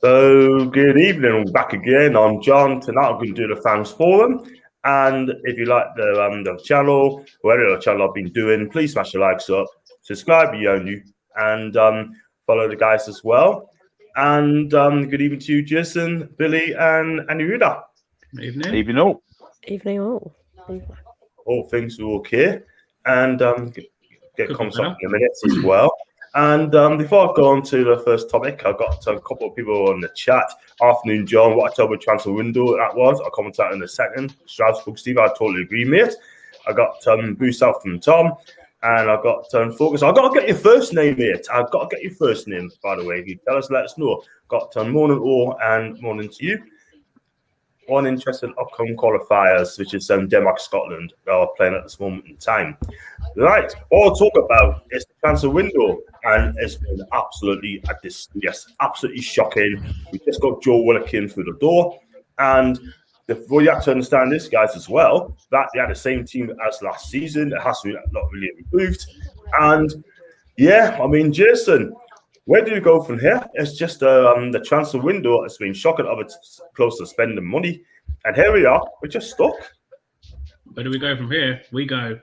So, good evening, I'm back again. I'm John. Tonight I'm going to do the fans forum. And if you like the channel, whatever the channel I've been doing, please smash the likes up, subscribe if you're new, and follow the guys as well. And good evening to you, Jason, Billy, and Aniruda. Evening. Evening all. Evening all. All things are okay. And get Could be comments up better. in a minute as well. And before I go on to the first topic, I've got a couple of people on the chat. Afternoon, John. What October transfer window that was. I'll comment out in a second. Strasbourg, Steve, I totally agree, mate. I got boost out from Tom. And I've got Focus. I've got to get your first name, mate. I've got to get your first name, by the way. If you tell us, let us know. Got morning all and morning to you. One interesting upcoming qualifiers, which is Denmark, Scotland, that are playing at this moment in time. Right, all I'll talk about is the transfer window, and it's been absolutely absolutely shocking. We just got Joe Willock in through the door, and you have to understand this, guys, as well, that they had the same team as last season. It has to be not really improved, and yeah, I mean, Jason, where do we go from here? It's just the transfer window has been shocking. It's close to spending money, and here we are. We're just stuck. Where do we go from here? We go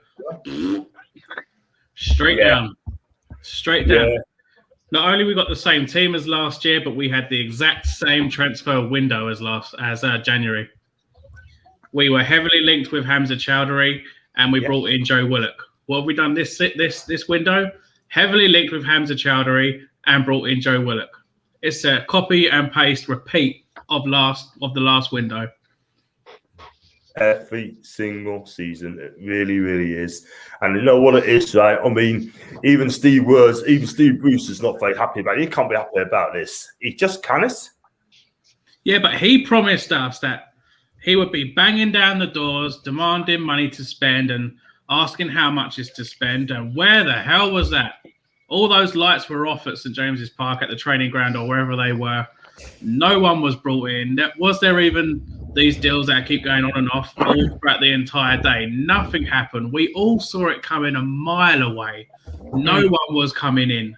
straight down. Straight down. Yeah. Not only we got the same team as last year, but we had the exact same transfer window as January. We were heavily linked with Hamza Chowdhury, and we brought in Joe Willock. What have we done this window? Heavily linked with Hamza Chowdhury and brought in Joe Willock. It's a copy and paste repeat of the last window. Every single season, it really, really is. And you know what it is, right? I mean, even Steve Bruce is not very happy about it. He can't be happy about this. He just can't. Yeah, but he promised us that he would be banging down the doors, demanding money to spend and asking how much is to spend. And where the hell was that? All those lights were off at St. James's Park at the training ground or wherever they were. No one was brought in. Was there even these deals that keep going on and off all throughout the entire day? Nothing happened. We all saw it coming a mile away. No one was coming in.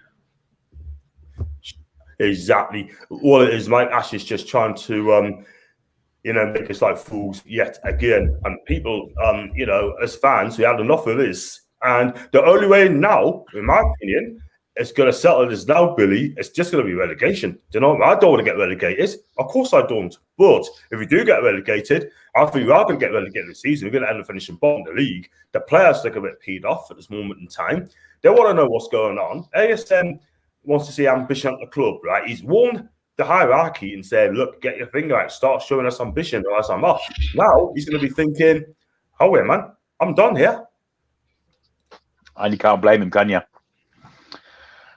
Exactly. All it is, Mike Ash is just trying to, make us like fools yet again. And people, as fans, we had enough of this. And the only way now, in my opinion, it's going to settle this now, Billy. It's just going to be relegation. Do you know? I don't want to get relegated. Of course I don't. But if we do get relegated, I think we are going to get relegated this season. We're going to end up finishing bottom of the league. The players are a bit peed off at this moment in time. They want to know what's going on. ASM wants to see ambition at the club, right? He's warned the hierarchy and said, look, get your finger out. Start showing us ambition or else I'm off. Now he's going to be thinking, oh, wait, man, I'm done here. And you can't blame him, can you?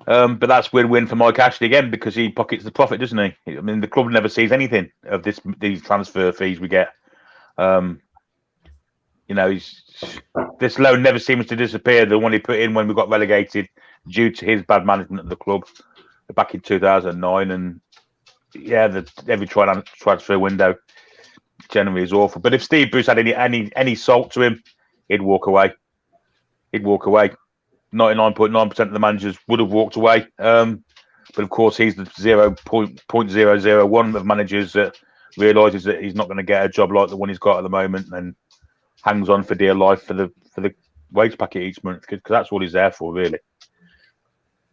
But that's win-win for Mike Ashley again because he pockets the profit, doesn't he? I mean, the club never sees anything of these transfer fees we get. This loan never seems to disappear. The one he put in when we got relegated due to his bad management of the club back in 2009. And every transfer window generally is awful. But if Steve Bruce had any salt to him, he'd walk away. 99.9% of the managers would have walked away. But of course, he's the 0.001 of managers that realises that he's not going to get a job like the one he's got at the moment and hangs on for dear life for the wage packet each month because that's all he's there for, really.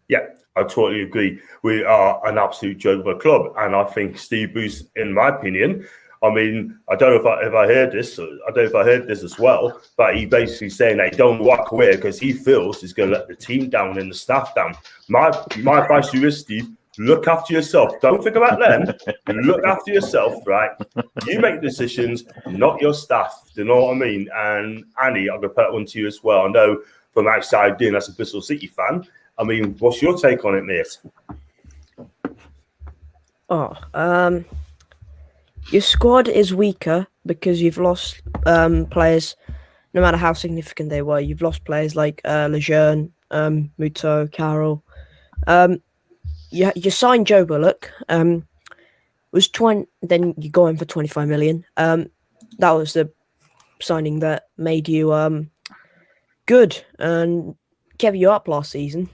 Yeah, I totally agree. We are an absolute joke of a club. And I think Steve Bruce, in my opinion, I mean, I don't know if I heard this. I don't know if I heard this as well. But he basically saying that he don't walk away because he feels he's going to let the team down and the staff down. My advice to you is, Steve, look after yourself. Don't think about them. Look after yourself, right? You make decisions, not your staff. Do you know what I mean? And Annie, I'm going to put that one to you as well. I know from outside in as a Bristol City fan. I mean, what's your take on it, mate? Your squad is weaker because you've lost players, no matter how significant they were. You've lost players like Lejeune, Muto, Carroll. You signed Joe Bullock. Then you go in for 25 million. That was the signing that made you good and kept you up last season.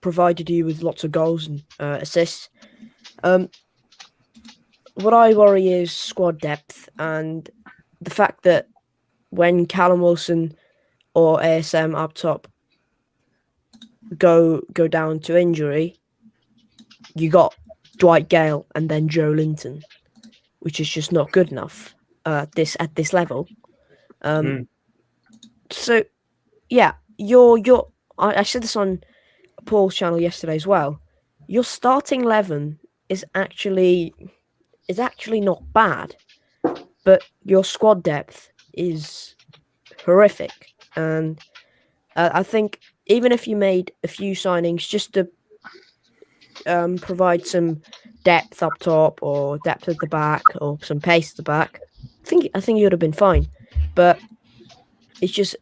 Provided you with lots of goals and assists. what I worry is squad depth and the fact that when Callum Wilson or ASM up top go down to injury, you got Dwight Gale and then Joe Linton, which is just not good enough at this level. So yeah, I said this on Paul's channel yesterday as well. Your starting 11 is actually not bad, but your squad depth is horrific. And I think even if you made a few signings just to provide some depth up top or depth at the back or some pace at the back, I think you would have been fine. But it's just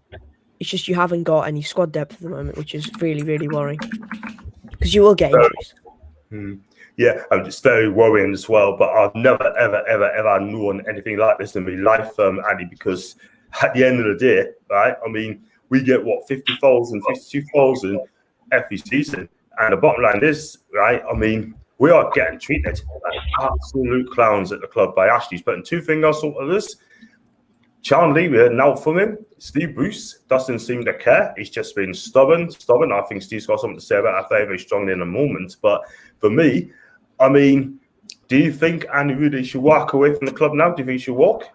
you haven't got any squad depth at the moment, which is really, really worrying because you will get injuries. Yeah, it's very worrying as well. But I've never, ever known anything like this in my life, Andy, because at the end of the day, right, I mean, we get, 50,000, 52,000 every season. And the bottom line is, right, I mean, we are getting treated like absolute clowns at the club by Ashley's putting two fingers over this. Sean Levy, now from him, Steve Bruce doesn't seem to care. He's just been stubborn. I think Steve's got something to say about that very, very strongly in a moment. But for me, I mean, do you think Andy Rudy should walk away from the club now? Do you think he should walk?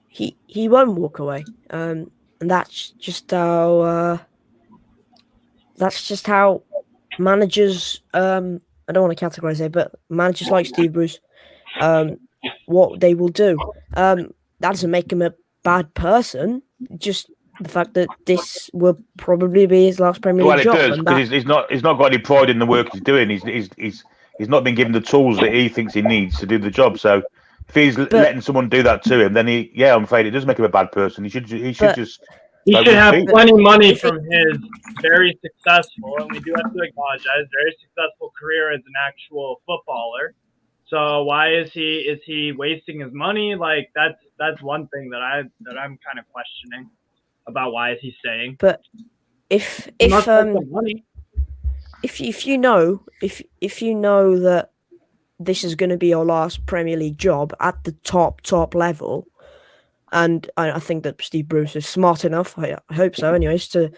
He won't walk away. And that's just how managers, I don't want to categorize it, but managers like Steve Bruce, what they will do. That doesn't make him a bad person. Just the fact that this will probably be his last Premier League job. Well, it does, because he's not got any pride in the work he's doing. He's not been given the tools that he thinks he needs to do the job. So if he's letting someone do that to him, then I'm afraid it does make him a bad person. He should have plenty of money from his very successful, and we do have to acknowledge that, his very successful career as an actual footballer. So why is he wasting his money? Like that's one thing that I'm kind of questioning about why is he staying. But if you know that this is going to be your last Premier League job at the top level, and I think that Steve Bruce is smart enough, I hope so anyways, to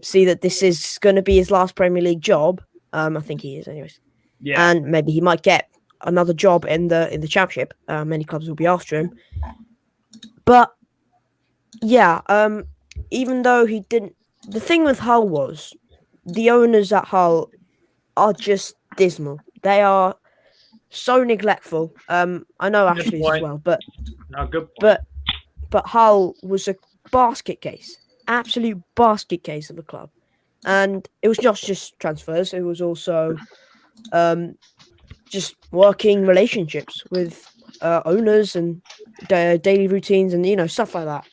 see that this is going to be his last Premier League job. I think he is anyways. Yeah. And maybe he might get another job in the Championship. Many clubs will be after him. But yeah, even though he didn't, the thing with Hull was the owners at Hull are just dismal. They are so neglectful. I know Ashley's as well, but but Hull was a basket case, absolute basket case of a club, and it was not just transfers. It was also just working relationships with owners and daily routines and stuff like that.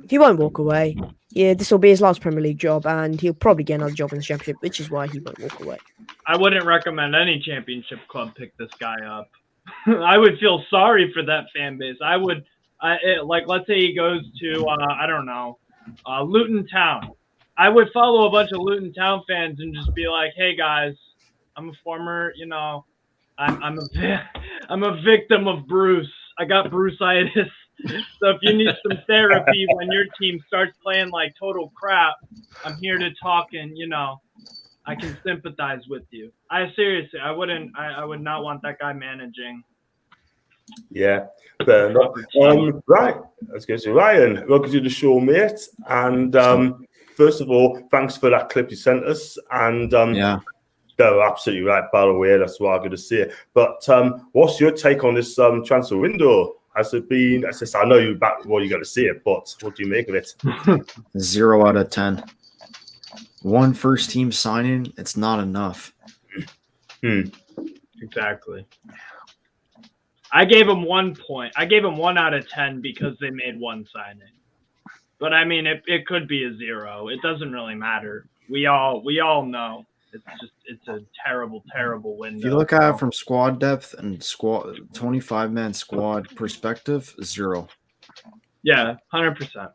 He won't walk away. Yeah, this will be his last Premier League job, and he'll probably get another job in the Championship, which is why he won't walk away. I wouldn't recommend any Championship club pick this guy up. I would feel sorry for that fan base. Let's say he goes to Luton Town. I would follow a bunch of Luton Town fans and just be like, "Hey guys, I'm a former, I'm a victim of Bruce. I got Bruceitis. So if you need some therapy when your team starts playing like total crap, I'm here to talk and I can sympathize with you." I would not want that guy managing. Yeah, fair enough. Right, let's go to Ryan. Welcome to the show, mate. And first of all, thanks for that clip you sent us. And yeah. They're absolutely right, by the way. That's what I'm going to say. But what's your take on this transfer window? Has it been? I know you're back. Well, you got to see it, but what do you make of it? 0 out of 10. One first team signing, it's not enough. Exactly. I gave him 1 point. I gave him 1 out of 10 because they made one signing. But I mean, it could be a 0. It doesn't really matter. We all know. It's a terrible, terrible window. If you look at it from squad depth and 25-man squad perspective, 0. Yeah, 100%.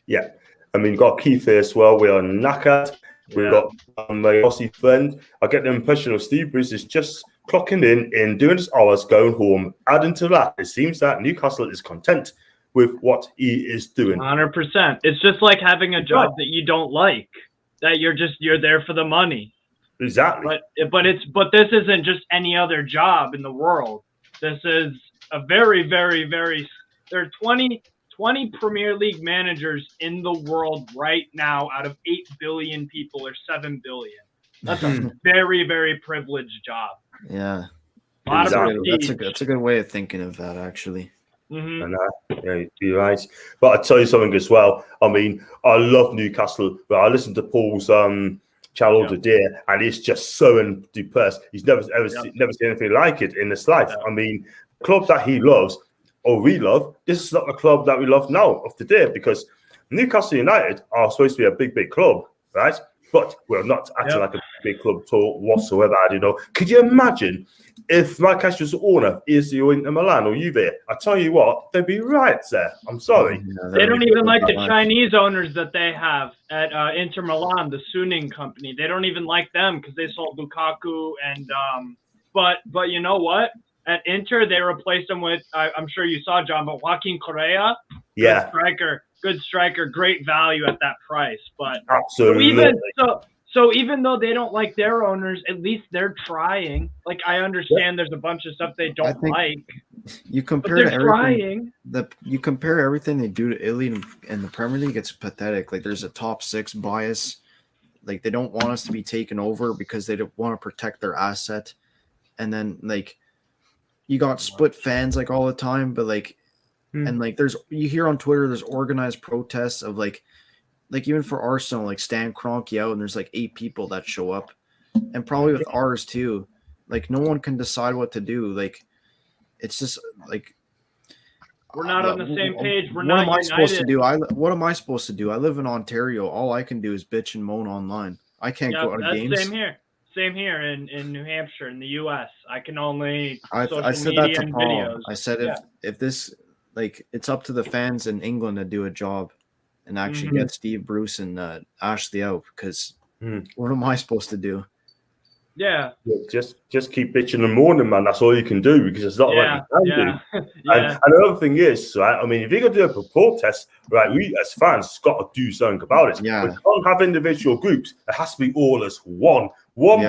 Yeah. I mean, got Keith here as well. We are knackered. We've got my Aussie friend. I get the impression of Steve Bruce is just clocking in, doing his hours, going home. Adding to that, it seems that Newcastle is content with what he is doing. 100%. It's just like having a job that you don't like, that you're there for the money. Exactly. But this isn't just any other job in the world. This is a very, very, very. There are 20 Premier League managers in the world right now out of 8 billion people or 7 billion. That's a very, very privileged job. Yeah. A lot Exactly. of That's a good way of thinking of that, actually. Mm-hmm. And yeah, you're right. But I'll tell you something as well. I mean, I love Newcastle, but I listened to Paul's channel today, and he's just so depressed. He's never seen anything like it in his life. I mean, the club that he loves, or we love, this is not the club that we love now of today, because Newcastle United are supposed to be a big club, right? But we're not acting like a big club at all whatsoever. You know, could you imagine if Manchester's owner is the Inter Milan or Juve? I tell you what, they'd be right there. I'm sorry. They don't even like the Chinese owners that they have at Inter Milan, the Suning company. They don't even like them because they sold Lukaku and but you know what? At Inter, they replaced him with I'm sure you saw, John, but Joaquin Correa, good striker, great value at that price. But absolutely. So even though they don't like their owners, at least they're trying. Like, I understand there's a bunch of stuff they don't like. You compare but they're trying. You compare everything they do to Italy and the Premier League, it's pathetic. Like, there's a top 6 bias. Like, they don't want us to be taken over because they don't want to protect their asset. And then, like, you got split fans, like, all the time. But, like, and, like, you hear on Twitter, there's organized protests of, like even for Arsenal, like Stan Kroenke out, and there's like 8 people that show up, and probably with ours too. Like, no one can decide what to do. Like, it's just like we're not on the same page. We're not. What am I supposed to do? What am I supposed to do? I live in Ontario. All I can do is bitch and moan online. I can't go to games. Same here in New Hampshire, in the U.S. I can only I said media that to and Paul. videos. I said if this, like, it's up to the fans in England to do a job and actually get Steve Bruce and Ashley out, because what am I supposed to do? Yeah. Just keep bitching and moaning, man. That's all you can do, because it's not like you can do. And another thing is, right, I mean, if you're going to do a protest, right, we as fans got to do something about it. Yeah. We can't have individual groups. It has to be all as one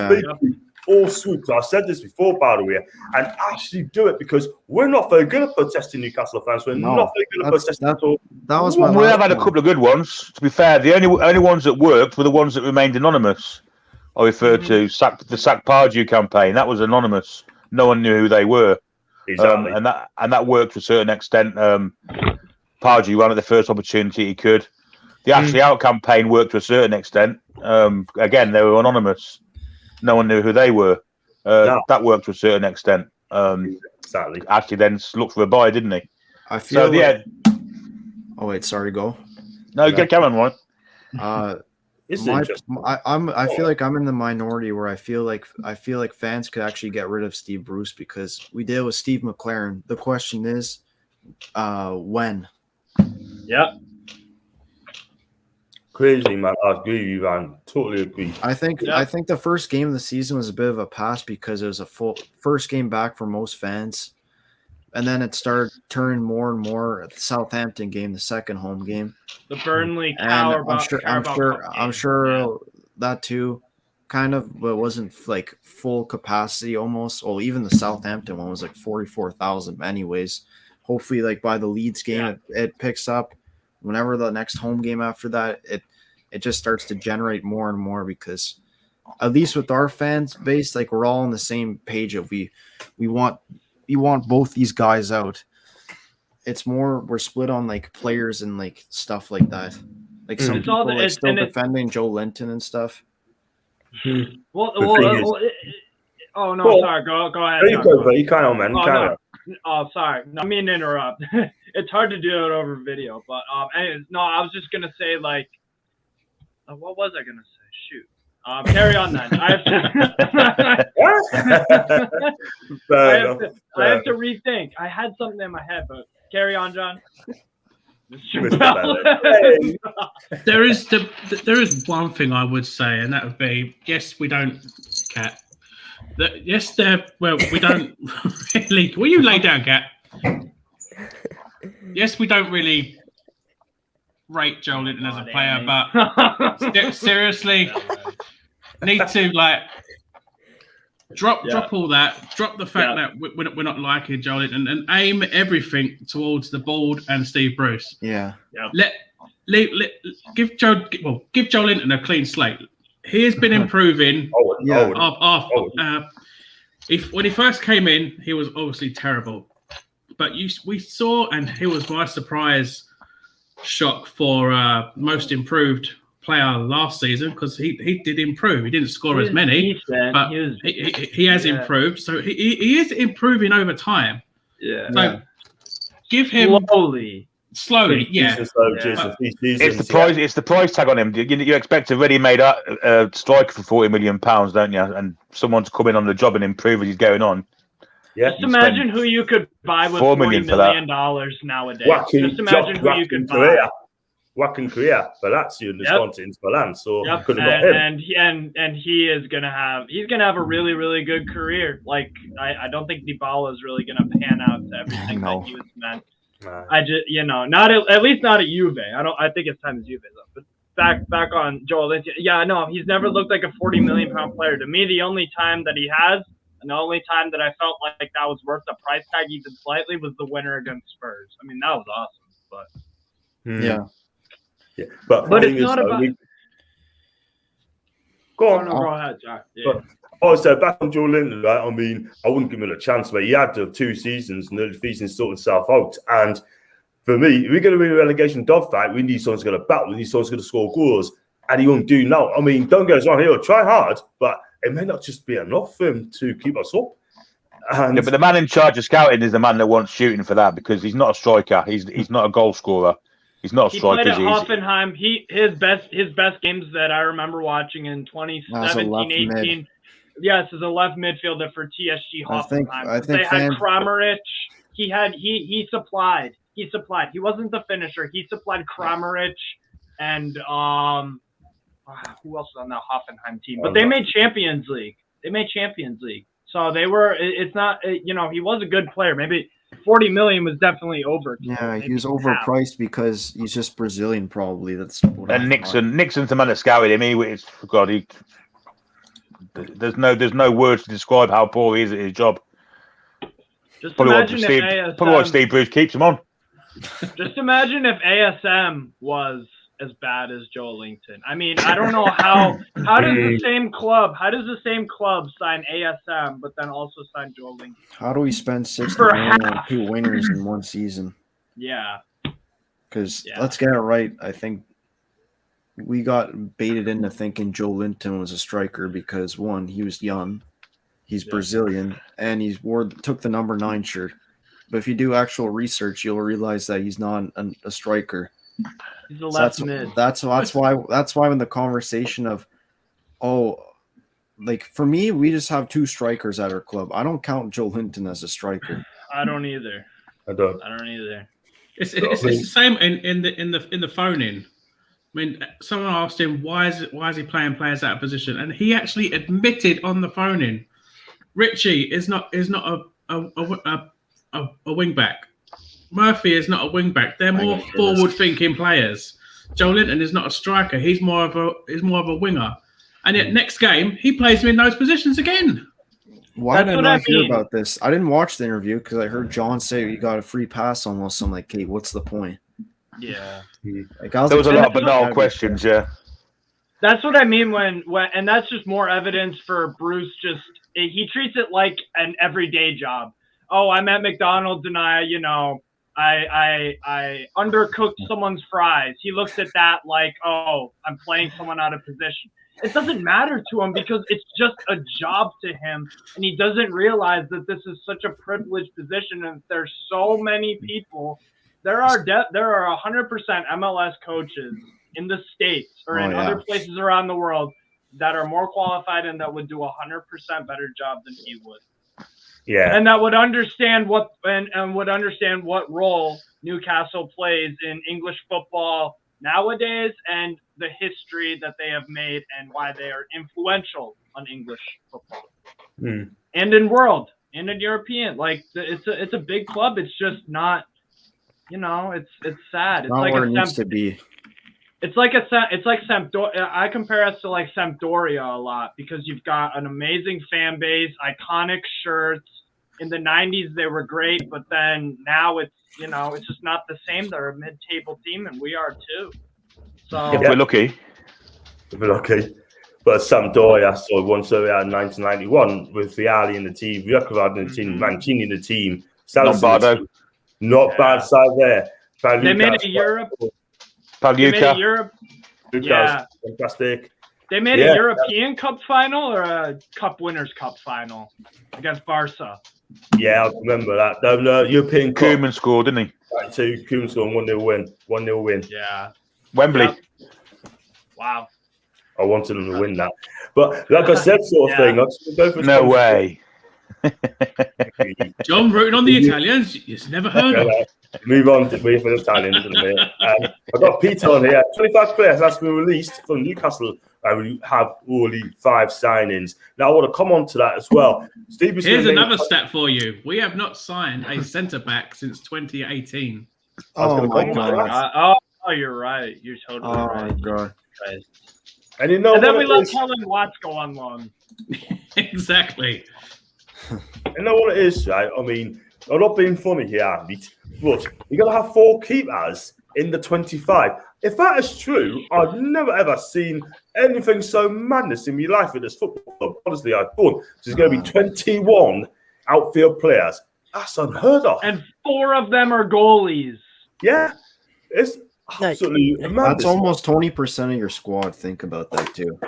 big group, all swooped. I said this before, by the way, and actually do it, because we're not very good at protesting, Newcastle fans. We're not very good at protesting at all. That was we have had a couple of good ones. To be fair, the only ones that worked were the ones that remained anonymous. I refer to the Sack Pardew campaign. That was anonymous. No one knew who they were. Exactly. And that worked to a certain extent. Pardew ran at the first opportunity he could. The Ashley Out campaign worked to a certain extent. Again, they were anonymous. No one knew who they were. That worked to a certain extent. Exactly. Ashley then looked for a buy, didn't he? I feel so. Oh wait, sorry. Go. No, get Cameron right. I feel like I'm in the minority where I feel like fans could actually get rid of Steve Bruce, because we deal with Steve McLaren. The question is, when? Yeah. Crazy, man. I agree with you, man. Totally agree. I think the first game of the season was a bit of a pass, because it was a full first game back for most fans, and then it started turning more and more at the Southampton game, the second home game. The Burnley I'm sure that too, kind of, but it wasn't like full capacity almost. Well, even the Southampton one was like 44,000 anyways. Hopefully, like by the Leeds game, it picks up. Whenever the next home game after that, it just starts to generate more and more, because at least with our fans base, like, we're all on the same page of we want both these guys out. It's more we're split on like players and like stuff like that. Like some people still defending Joe Linton and stuff. Sorry. Go ahead. You can't, man. Oh, sorry. No, I mean to interrupt. It's hard to do it over video, but anyways, no, I was just gonna say, like, what was I gonna say? Shoot. Carry on then. I have to rethink. I had something in my head, but carry on, John. There is one thing I would say, and that would be, yes, we don't Yes, they're. Well, we don't really. Will you lay down, Kat? Yes, we don't really rate Joe Linton as a player, but seriously, need to like drop all that, drop the fact that we're not liking Joe Linton, and aim everything towards the board and Steve Bruce. Yeah. Give Joe Linton a clean slate. He has been improving. When he first came in, he was obviously terrible, but we saw, and he was my surprise shock for most improved player last season, because he did improve. He didn't score as many, but he has improved. So he is improving over time. Yeah. So give him slowly. It's the price tag on him. You expect a ready-made striker for £40 million, don't you? And someone to come in on the job and improve as he's going on. Yeah. Just imagine who you could buy with $40 million nowadays. Just imagine who you could buy. Wacken Korea, Lazio and Wisconsin into Milan. So could have got him. And he is gonna have a really, really good career. Like I don't think Dybala is really gonna pan out to everything that he was meant. I just not at least not at Juve. I think his time is Juve up. But back on Joel Linton. Yeah, no, he's never looked like a £40 million player. To me, the only time that he has, and the only time that I felt like that was worth the price tag even slightly, was the winner against Spurs. I mean, that was awesome. But but it's not about. Go on. Go ahead, Jack. Yeah. So back on Joe Linton, right? I mean, I wouldn't give him a chance, but he had 2 seasons, and the season sorted himself out. And for me, if we're going to win a relegation dogfight, we need someone who's going to battle. We need someone who's going to score goals, and he won't do now. I mean, don't get us wrong, he'll try hard, but it may not just be enough for him to keep us up. And but the man in charge of scouting is the man that wants shooting for that, because he's not a striker. He's not a goal scorer. He's not a striker. He played at Hoffenheim. His best games that I remember watching in 2017, 18. Yes, as a left midfielder for TSG Hoffenheim. I think they had Kramaric. He supplied. He wasn't the finisher. He supplied Kramaric and who else was on that Hoffenheim team? But they made Champions League. So they were. It's not. He was a good player. Maybe 40 million was definitely over. Yeah, he was overpriced because he's just Brazilian, probably. That's what Nixon's the man that scouted him. There's no words to describe how poor he is at his job. Just probably imagine why Steve Bruce keeps him on. Just imagine if ASM was as bad as Joe Linton. I mean, I don't know how does the same club sign ASM but then also sign Joe Linton? How do we spend 60 million on 2 winners in one season? Yeah. Because let's get it right. I think we got baited into thinking Joe Linton was a striker because, one, he was young, he's Brazilian, and he took the number 9 shirt. But if you do actual research, you'll realize that he's not a striker. He's a left mid. That's why when the conversation of, for me, we just have 2 strikers at our club. I don't count Joe Linton as a striker. I don't either. I don't either. It's the same in the phone-in. I mean, someone asked him why is he playing players out of position, and he actually admitted on the phone-in, Richie is not a wing back. Murphy is not a wing back. They're more forward-thinking players. Joe Linton is not a striker. He's more of a winger. And yet next game he plays him in those positions again. Why did I not hear about this? I didn't watch the interview because I heard John say he got a free pass almost. I'm like, hey, what's the point? Yeah. There was a lot of banal questions, That's what I mean when and that's just more evidence for Bruce. He treats it like an everyday job. Oh, I'm at McDonald's and I undercooked someone's fries. He looks at that like, oh, I'm playing someone out of position. It doesn't matter to him because it's just a job to him, and he doesn't realize that this is such a privileged position. And there's so many people. There are 100% MLS coaches in the States or in other places around the world that are more qualified and that would do 100% better job than he would. Yeah, and that would understand what role Newcastle plays in English football nowadays and the history that they have made and why they are influential on English football. Mm. and in world and in European. Like it's a big club. It's just not, it's sad. It's Not like where a it needs to be. It's like Sampdoria. I compare us to like Sampdoria a lot because you've got an amazing fan base, iconic shirts. In the 90s, they were great, but then now it's just not the same. They're a mid-table team, and we are too. So If we're lucky. If we're lucky. But Sampdoria, so once we had in 1991 with Vialli in the team, Vukovic in the team, Mancini in the team, Lombardo. Not bad side there. they made it Europe. They made it Europe. Yeah, fantastic. They made a European Cup final or a Cup Winners' Cup final against Barca. Yeah, I remember that. The European Cup. Koeman scored, didn't he? Right, two Koeman scored 1-0 win. 1-0 win. Yeah. Wembley. Yep. Wow. I wanted them to win that. But like I said, sort of thing. I'll go for no way. John rooting on the Italians. You've never heard of. Move on to me for the Italians in a minute. I've got Peter on here. 25 players that's been released from Newcastle. We have only 5 signings. Now I want to come on to that as well. Here's another stat for you. We have not signed a centre back since 2018. Oh my god! Oh, you're right. You're totally right. Oh my god! And then we let Kellen Watts go on loan. Exactly. You know what it is, right? I mean, I'm not being funny here, but you're going to have 4 keepers in the 25. If that is true, I've never ever seen anything so madness in my life in this football club. Honestly, I thought there's going to be 21 outfield players. That's unheard of. And 4 of them are goalies. Yeah, it's absolutely madness. That's almost 20% of your squad. Think about that too.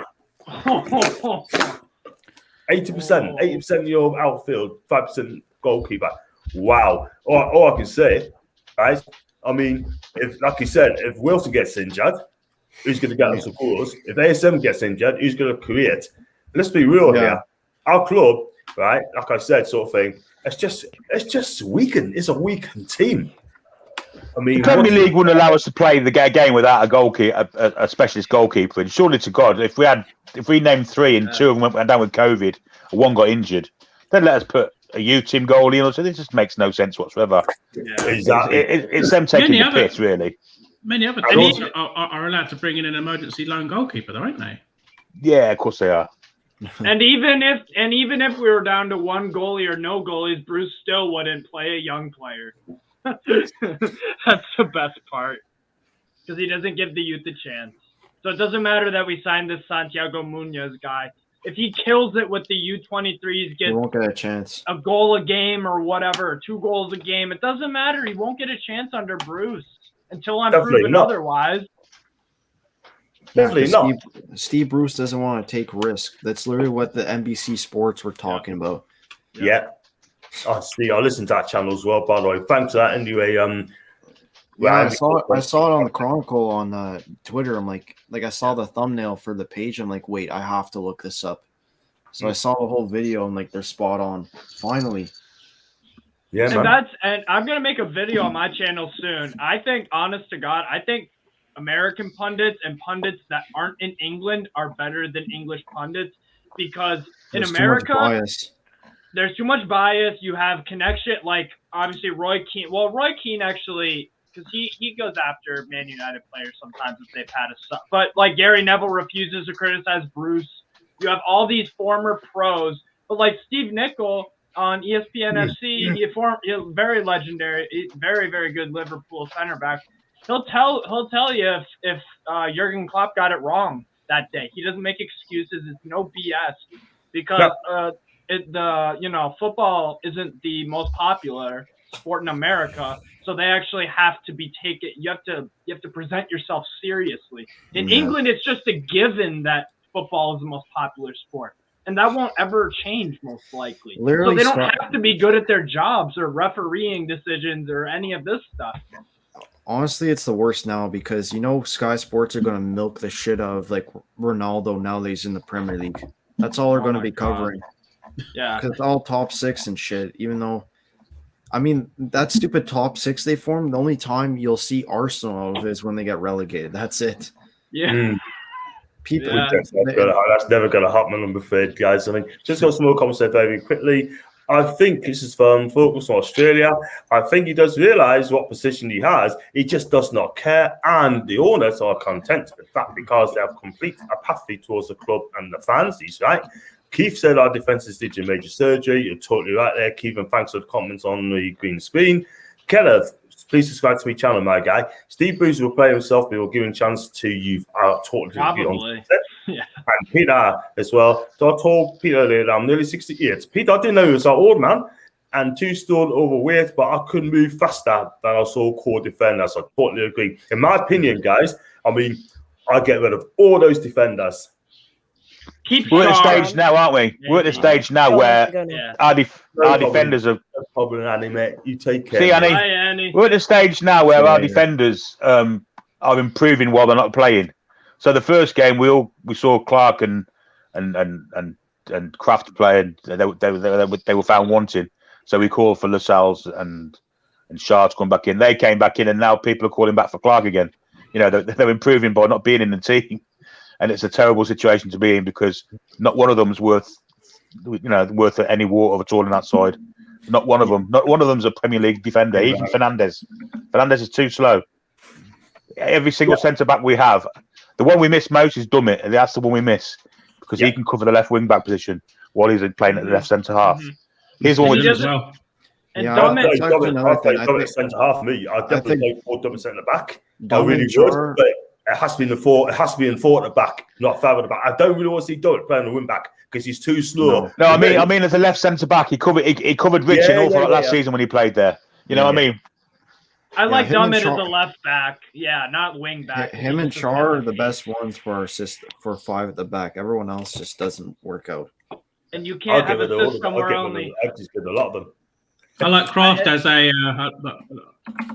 80% of your outfield, 5% goalkeeper. Wow. All I can say, right? I mean, if like you said, if Wilson gets injured, who's going to get the supporters? If ASM gets injured, who's going to create? Let's be real here. Our club, right? Like I said, sort of thing. It's just weakened. It's a weakened team. I mean, the Premier League wouldn't allow us to play the game without a goalkeeper, a specialist goalkeeper. And surely to God, if we named 3 and 2 of them went down with COVID, and 1 got injured, then let us put a U team goalie in. So this just makes no sense whatsoever. Yeah, exactly. It's them taking the piss, really. Many other teams are allowed to bring in an emergency lone goalkeeper, though, aren't they? Yeah, of course they are. And even if we were down to 1 goalie or no goalies, Bruce still wouldn't play a young player. That's the best part, because he doesn't give the youth a chance. So it doesn't matter that we signed this Santiago Munoz guy. If he kills it with the U23s, He won't get a chance. a goal a game or whatever, 2 goals a game, it doesn't matter. He won't get a chance under Bruce until I'm proven otherwise. Definitely not. Steve Bruce doesn't want to take risk. That's literally what the NBC Sports were talking about. Yeah. I see. I listened to that channel as well, by the way. Thanks for that. Anyway, I saw it on the Chronicle on Twitter. I'm like I saw the thumbnail for the page. I'm like, wait, I have to look this up. So I saw the whole video. And like, they're spot on. Finally. Yeah, and I'm gonna make a video on my channel soon. I think, honest to God, American pundits and pundits that aren't in England are better than English pundits, because in America, there's too much bias. You have connection, like obviously Roy Keane. Well, Roy Keane actually, because he goes after Man United players sometimes if they've had a suck. But like Gary Neville refuses to criticize Bruce. You have all these former pros, but like Steve Nicol on ESPN FC, he's very legendary, very, very good Liverpool center back. He'll tell you if Jurgen Klopp got it wrong that day. He doesn't make excuses. It's no BS, because football isn't the most popular sport in America, so they actually have to be taken. You have to present yourself seriously. In England, it's just a given that football is the most popular sport, and that won't ever change most likely. So they don't have to be good at their jobs or refereeing decisions or any of this stuff. Honestly, it's the worst now, because Sky Sports are going to milk the shit out of like Ronaldo now that he's in the Premier League. That's all they're going to be covering. Yeah, because it's all top 6 and shit. Even though, I mean, that stupid top 6 they formed, the only time you'll see Arsenal of is when they get relegated. That's it. Yeah. people. Yeah. That's never going to happen, I'm afraid, guys. I mean, just got some more comments there very quickly. I think this is from Focus on Australia. I think he does realise what position he has. He just does not care. And the owners are content with that because they have complete apathy towards the club and the fans. He's right. Keith said our defence is needing major surgery. You're totally right there, Keith. And thanks for the comments on the green screen. Kenneth, please subscribe to my channel, my guy. Steve Bruce will play himself. He will give him a chance to youth. Totally Probably. Yeah. And Peter as well. So I told Peter earlier that I'm nearly 68. Peter, I didn't know he was that old, man. And 2 stone overweight, but I couldn't move faster than our so-called defenders. I totally agree. In my opinion, guys, I mean, I get rid of all those defenders. We're at a stage now, aren't we? We're at a stage now where our defenders are. No problem, Annie, mate. You take care. See, Annie, Hi, Annie. we're at a stage now where our defenders are improving while they're not playing. So the first game we saw Clark and Kraft play, and they were found wanting. So we called for Lascelles and Shard to come back in. They came back in, and now people are calling back for Clark again. You know, they're improving by not being in the team. And it's a terrible situation to be in because not one of them's worth any water at all on that side. Not one of them. Not one of them's a Premier League defender. Even Fernandez. Fernandez is too slow. Every single centre back we have, the one we miss most is Dummett, and that's the one we miss because he can cover the left wing back position while he's playing at the left centre half. Here's one with as well. And Yeah, Dummett, that's actually another thing. I think centre half me. I definitely play 4 Dummett centre back. I Dummett really would, but it has to be in the 4. It has to be in 4 at the back, not 5 at the back. I don't really want to see Dummett playing the wing back because he's too slow. No, I mean as a left centre back, he covered Rich an awful lot last season when he played there. You know what I mean? I like Dummett as a left back. Yeah, not wing back. Him and Char are the best ones for our system for 5 at the back. Everyone else just doesn't work out. And you can't have a system where only. I've just got a lot of them. I like Kraft as a.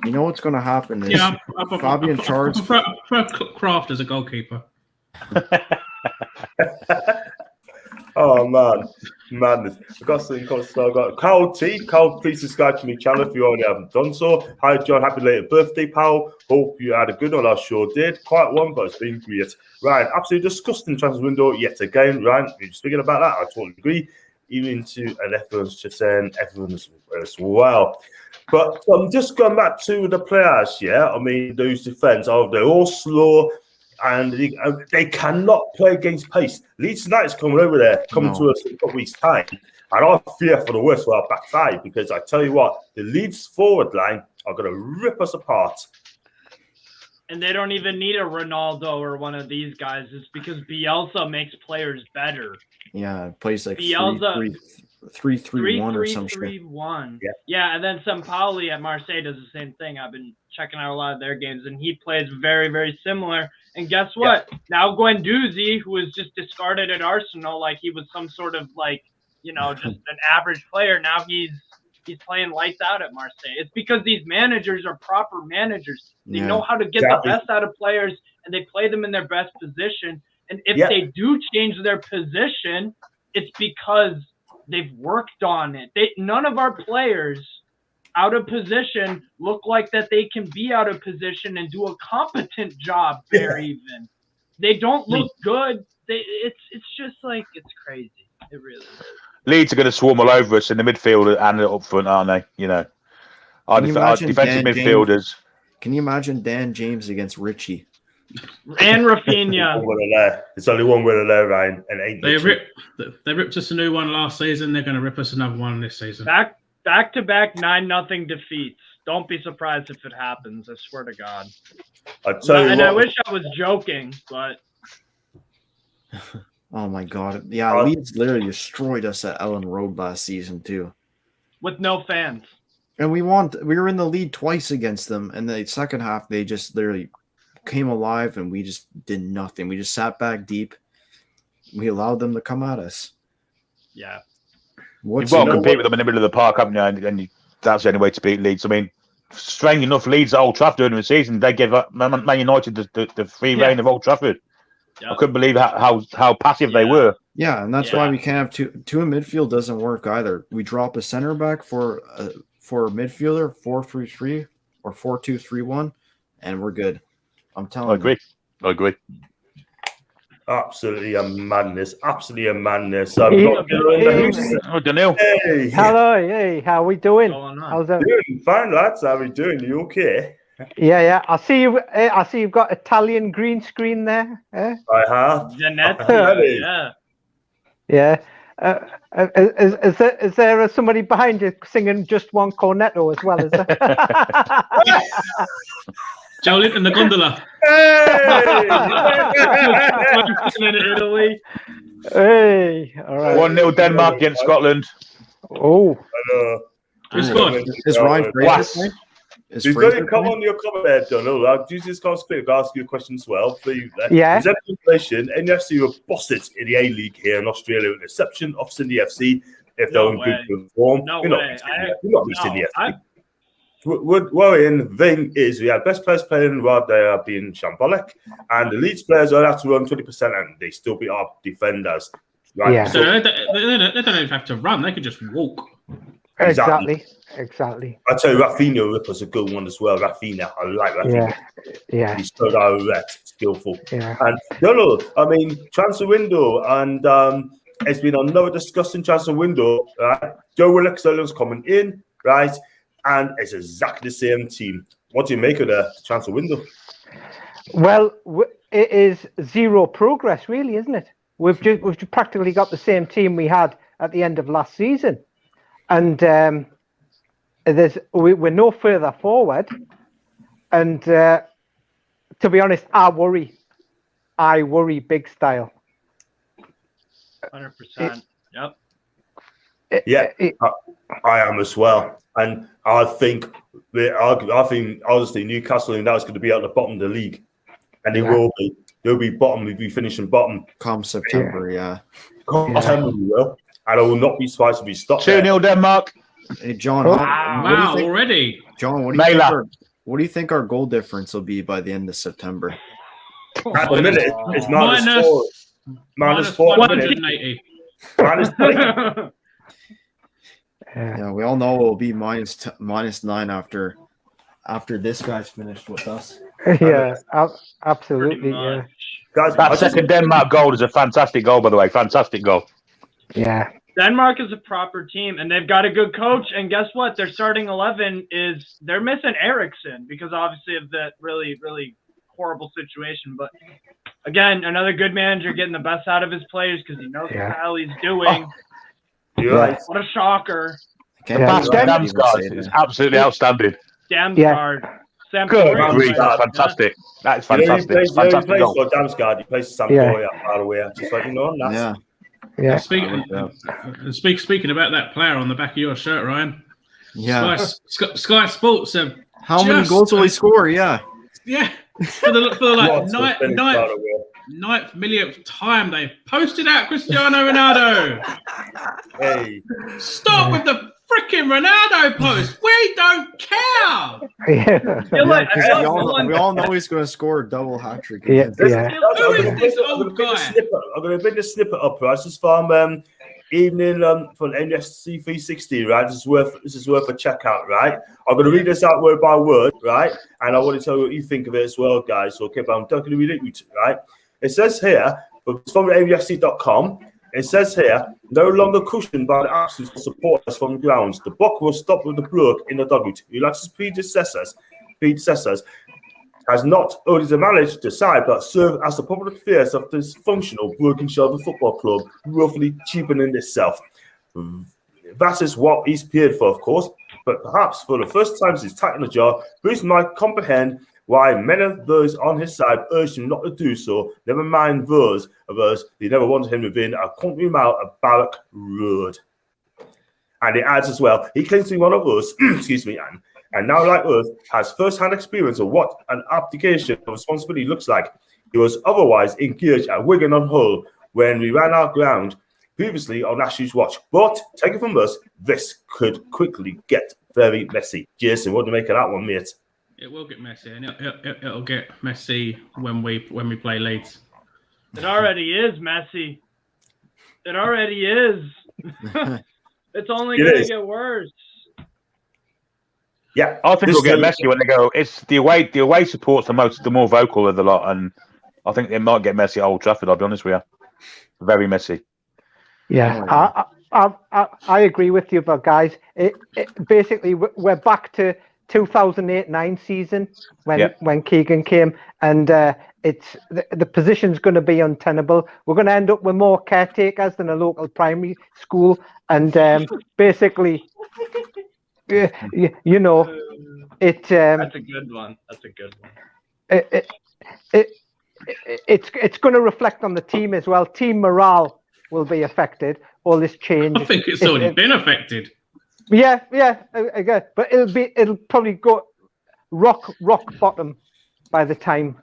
You know what's going to happen is Fabian Char's Kraft as a goalkeeper. Oh man, madness! I got something. I got Carl T. Carl, please subscribe to my channel if you already haven't done so. Hi John, happy late birthday, pal. Hope you had a good one. I sure did. Quite one, but it's been great. Ryan, absolutely disgusting transfer window yet again. Ryan, we're speaking about that. I totally agree. Even into an everyone's just saying everyone's as well. But just going back to the players, I mean, those defence, they're all slow and they cannot play against pace. Leeds United's coming over there, coming to us in a couple weeks' time. And I fear for the worst for our back 5 because I tell you what, the Leeds forward line are going to rip us apart. And they don't even need a Ronaldo or one of these guys. It's because Bielsa makes players better. Yeah, it plays like Bielsa 3-3-1 or some shit. 3-3-1. Yeah, and then Sampaoli at Marseille does the same thing. I've been checking out a lot of their games, and he plays very, very similar. And guess what? Now Guendouzi, who was just discarded at Arsenal like he was some sort of just an average player, now he's playing lights out at Marseille. It's because these managers are proper managers. They know how to get the best out of players, and they play them in their best position. And if they do change their position, it's because they've worked on it. None of our players out of position look like that they can be out of position and do a competent job there even. They don't look good. It's just like, it's crazy. It really is. Leeds are going to swarm all over us in the midfield and up front, aren't they? You know, our defensive midfielders. Can you imagine Dan James against Richie? And Rafinha. There's only one winner there, Ryan, and ain't they ripped us a new one last season. They're going to rip us another one this season. Back to back 9-0 defeats. Don't be surprised if it happens. I swear to God. I wish I was joking, but. Oh my God! Yeah, Leeds literally destroyed us at Ellen Road last season too, with no fans. And we were in the lead twice against them, and the second half they just literally came alive, and we just did nothing. We just sat back deep. We allowed them to come at us. Yeah. You've got to compete with them in the middle of the park, haven't you? And that's the only way to beat Leeds. I mean, strange enough, Leeds at Old Trafford during the season, they gave Man United the free reign of Old Trafford. Yep. I couldn't believe how passive they were. Yeah, and that's why we can't have two in midfield. Doesn't work either. We drop a center back for a midfielder, 4-3-3 or 4-2-3-1, and we're good. I'm telling you. I agree. Absolutely a madness. Absolutely a madness. Oh, Daniel. Hey, Hello, hey, how we doing? Going on? How's it? doing fine, lads. How are we doing? You okay? Yeah. I see you. I see you've got Italian green screen there. I have. Venezia, yeah. Yeah. Is there somebody behind you singing just one cornetto as well? Is there? Joe Linton, the gondola. In Italy. Hey, all right. 1-0 Denmark against Scotland. Oh, Who scored? Is Ryan Fraser Was. playing? Is Before Fraser you come playing? on your comment there, Donald, I'll use this kind of quick. I'll ask you a question as well. Please. Yeah. Is there inflation? NFC were busted in the A League here in Australia, with the exception of Cindy FC. If they're in good form, No you're way. not missing the FC. What worrying thing is we have best players playing while they are being shambolic, and the Leeds players only have to run 20%, and they still beat our defenders. Right? Yeah. So they don't even have to run; they could just walk. exactly. I tell you, Rafinha was a good one as well. Rafinha, I like Rafinha. Yeah. He's so direct, skillful. Yeah. And Donald, I mean, transfer window, and it's been another disgusting transfer window. Right? Joe Willock's coming in, right? And it's exactly the same team. What do you make of the transfer window? Well, it is zero progress, really, isn't it? We've practically got the same team we had at the end of last season, and we're no further forward. And to be honest, I worry big style. 100%. Yep. Yeah, I am as well. And I think honestly, Newcastle and that is going to be at the bottom of the league, and they will be. They'll be bottom. We'll be finishing bottom Come September, yeah. September, we will. And I will not be surprised if we stop 2-0 Denmark. Hey, John. Wow, already. John, what do you think our goal difference will be by the end of September? At the minute, it's -4. -4 at the minute. 180. -3. Yeah, we all know it will be -9 after this guy's finished with us. Yeah, absolutely. Yeah. Guys, That second Denmark goal is a fantastic goal, by the way. Fantastic goal. Yeah. Denmark is a proper team, and they've got a good coach. And guess what? Their starting 11 they're missing Eriksson because obviously of that really, really horrible situation. But again, another good manager getting the best out of his players because he knows what the hell he's doing. Right. What a shocker. The pass to Damsgaard is absolutely outstanding. Damsgaard. Good grief, that's fantastic. That's fantastic. He Fantastic plays goal. for Damsgaard. He plays for Sampdoria, by the way. Just like, that's Yeah. Speaking about that player on the back of your shirt, Ryan. Yeah. Sky Sports have How many goals will he score? Yeah. Yeah. For the ninth millionth time they posted out Cristiano Ronaldo. Hey. Stop with the freaking Ronaldo post. We don't care. We all know he's going to score a double hat trick. Who is this old guy? I'm going to bring the snippet up, right? This is from evening from NFC 360, right? This is worth a check out, right? I'm going to read this out word by word, right? And I want to tell you what you think of it as well, guys. Okay, but I'm not going to read it, right? It says here, it's from NFC.com. It says here, no longer cushioned by the absence of supporters from the grounds. The buck will stop with the bloke in the dugout. Who, like his predecessors, has not only managed to side but served as the public face of this functional broken shelter football club, roughly cheapening itself. That is what he's paid for, of course, but perhaps for the first time since taking the job, Bruce might comprehend why many of those on his side urged him not to do so, never mind those of us who never wanted him within a country mile of Barrack Road. And it adds as well, he claims to be one of us, excuse me, and now, like us, has first-hand experience of what an abdication of responsibility looks like. He was otherwise engaged at Wigan on Hull when we ran our ground previously on Ashley's watch. But, take it from us, this could quickly get very messy. Jason, what do you make of that one, mate? It will get messy, and it'll get messy when we play Leeds. It already is messy. It already is. It's only going to get worse. Yeah, I think it'll get messy when they go. It's the away support's the more vocal of the lot, and I think it might get messy at Old Trafford. I'll be honest with you, very messy. Yeah, I agree with you, but guys, basically we're back to 2008-9 season when Keegan came, and it's the position's going to be untenable. We're going to end up with more caretakers than a local primary school, and basically, you know, it. That's a good one. It's going to reflect on the team as well. Team morale will be affected. All this change. I think it's already been affected. Yeah, again, but it'll probably go rock bottom by the time.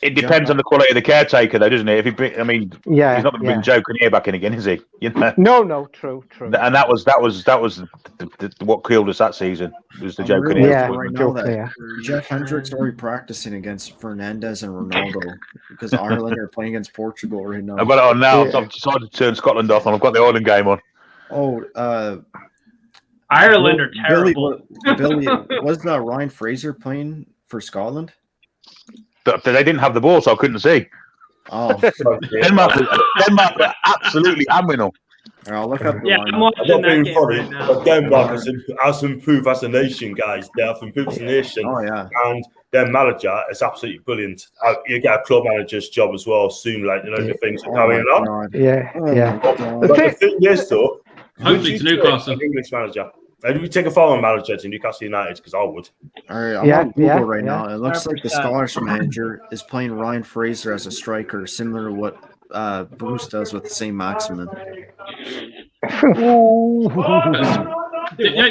It depends on the quality of the caretaker, though, doesn't it? He's not going to bring Joe Kinnear back in again, is he? You know? No, true. And that was what killed us that season. Was the Joe Kinnear? Yeah, right now that Jeff Hendrick's already practicing against Fernandez and Ronaldo because Ireland are playing against Portugal right now. I've got it on now. Yeah. I've decided to turn Scotland off, and I've got the Ireland game on. Oh, Ireland are terrible. Billy, was Ryan Fraser playing for Scotland? They didn't have the ball, so I couldn't see. Oh, Denmark were absolutely hammering them. I'll look up the line. I'm watching that game right now. But Denmark has improved as a nation, guys. They have improved as a nation. Oh, yeah. And their manager is absolutely brilliant. You get a club manager's job as well soon, the things are going on. Yeah. But the thing is, though, hopefully to Newcastle. An English manager. And we take a foreign manager to Newcastle United because I would. All right, I'm on Google right now. It looks like the Scottish manager is playing Ryan Fraser as a striker, similar to what Bruce does with St. Maximin. The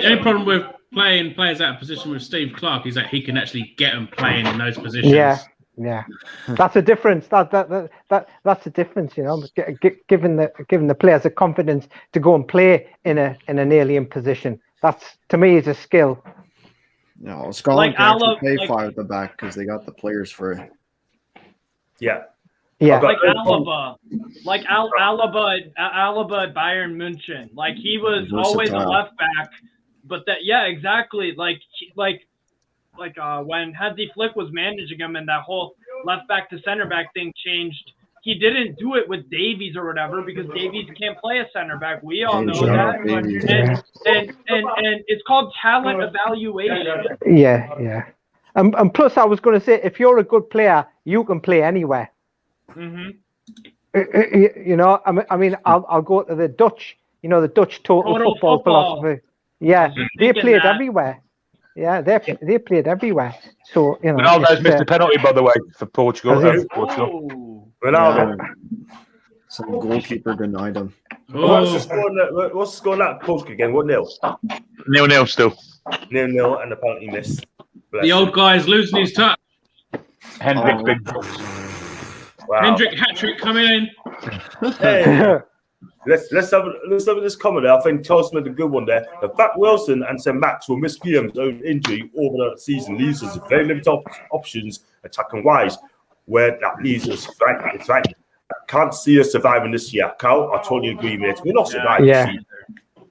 only problem with playing players out of position with Steve Clarke is that he can actually get them playing in those positions. Yeah. That's a difference. That's a difference, you know. Giving the players the confidence to go and play in an alien position. That's, to me, is a skill. No, Scotland can actually play five at the back because they got the players for it. Yeah. Like Alaba at Bayern München. Like he was always a left back, but exactly. Like when Hansi Flick was managing him and that whole left back to center back thing changed. He didn't do it with Davies or whatever because Davies can't play a center back. We all know that. And it's called talent evaluation. Yeah. And plus, I was going to say, if you're a good player, you can play anywhere. Mm-hmm. You know, I mean, I'll go to the Dutch. You know, the Dutch total football philosophy. Yeah, they played everywhere. Yeah, they played everywhere. So you know, Ronaldo's missed a penalty, by the way, for Portugal. Ronaldo. Some goalkeeper denied him. What's the score on that Portugal again? 1-0. 0-0 still. 0-0 and the penalty miss. The old guy's losing his touch. Hendrick's big. Wow. Hendrick hat-trick coming in. Hey. Let's have this comment. I think Charles made a good one there. The fact Wilson and St. Max will miss Guillaume's own injury over the season leaves us very limited options attacking wise. Where that leaves us, it's right. I can't see us surviving this year. Carl, I totally agree, mate. We're not surviving this year.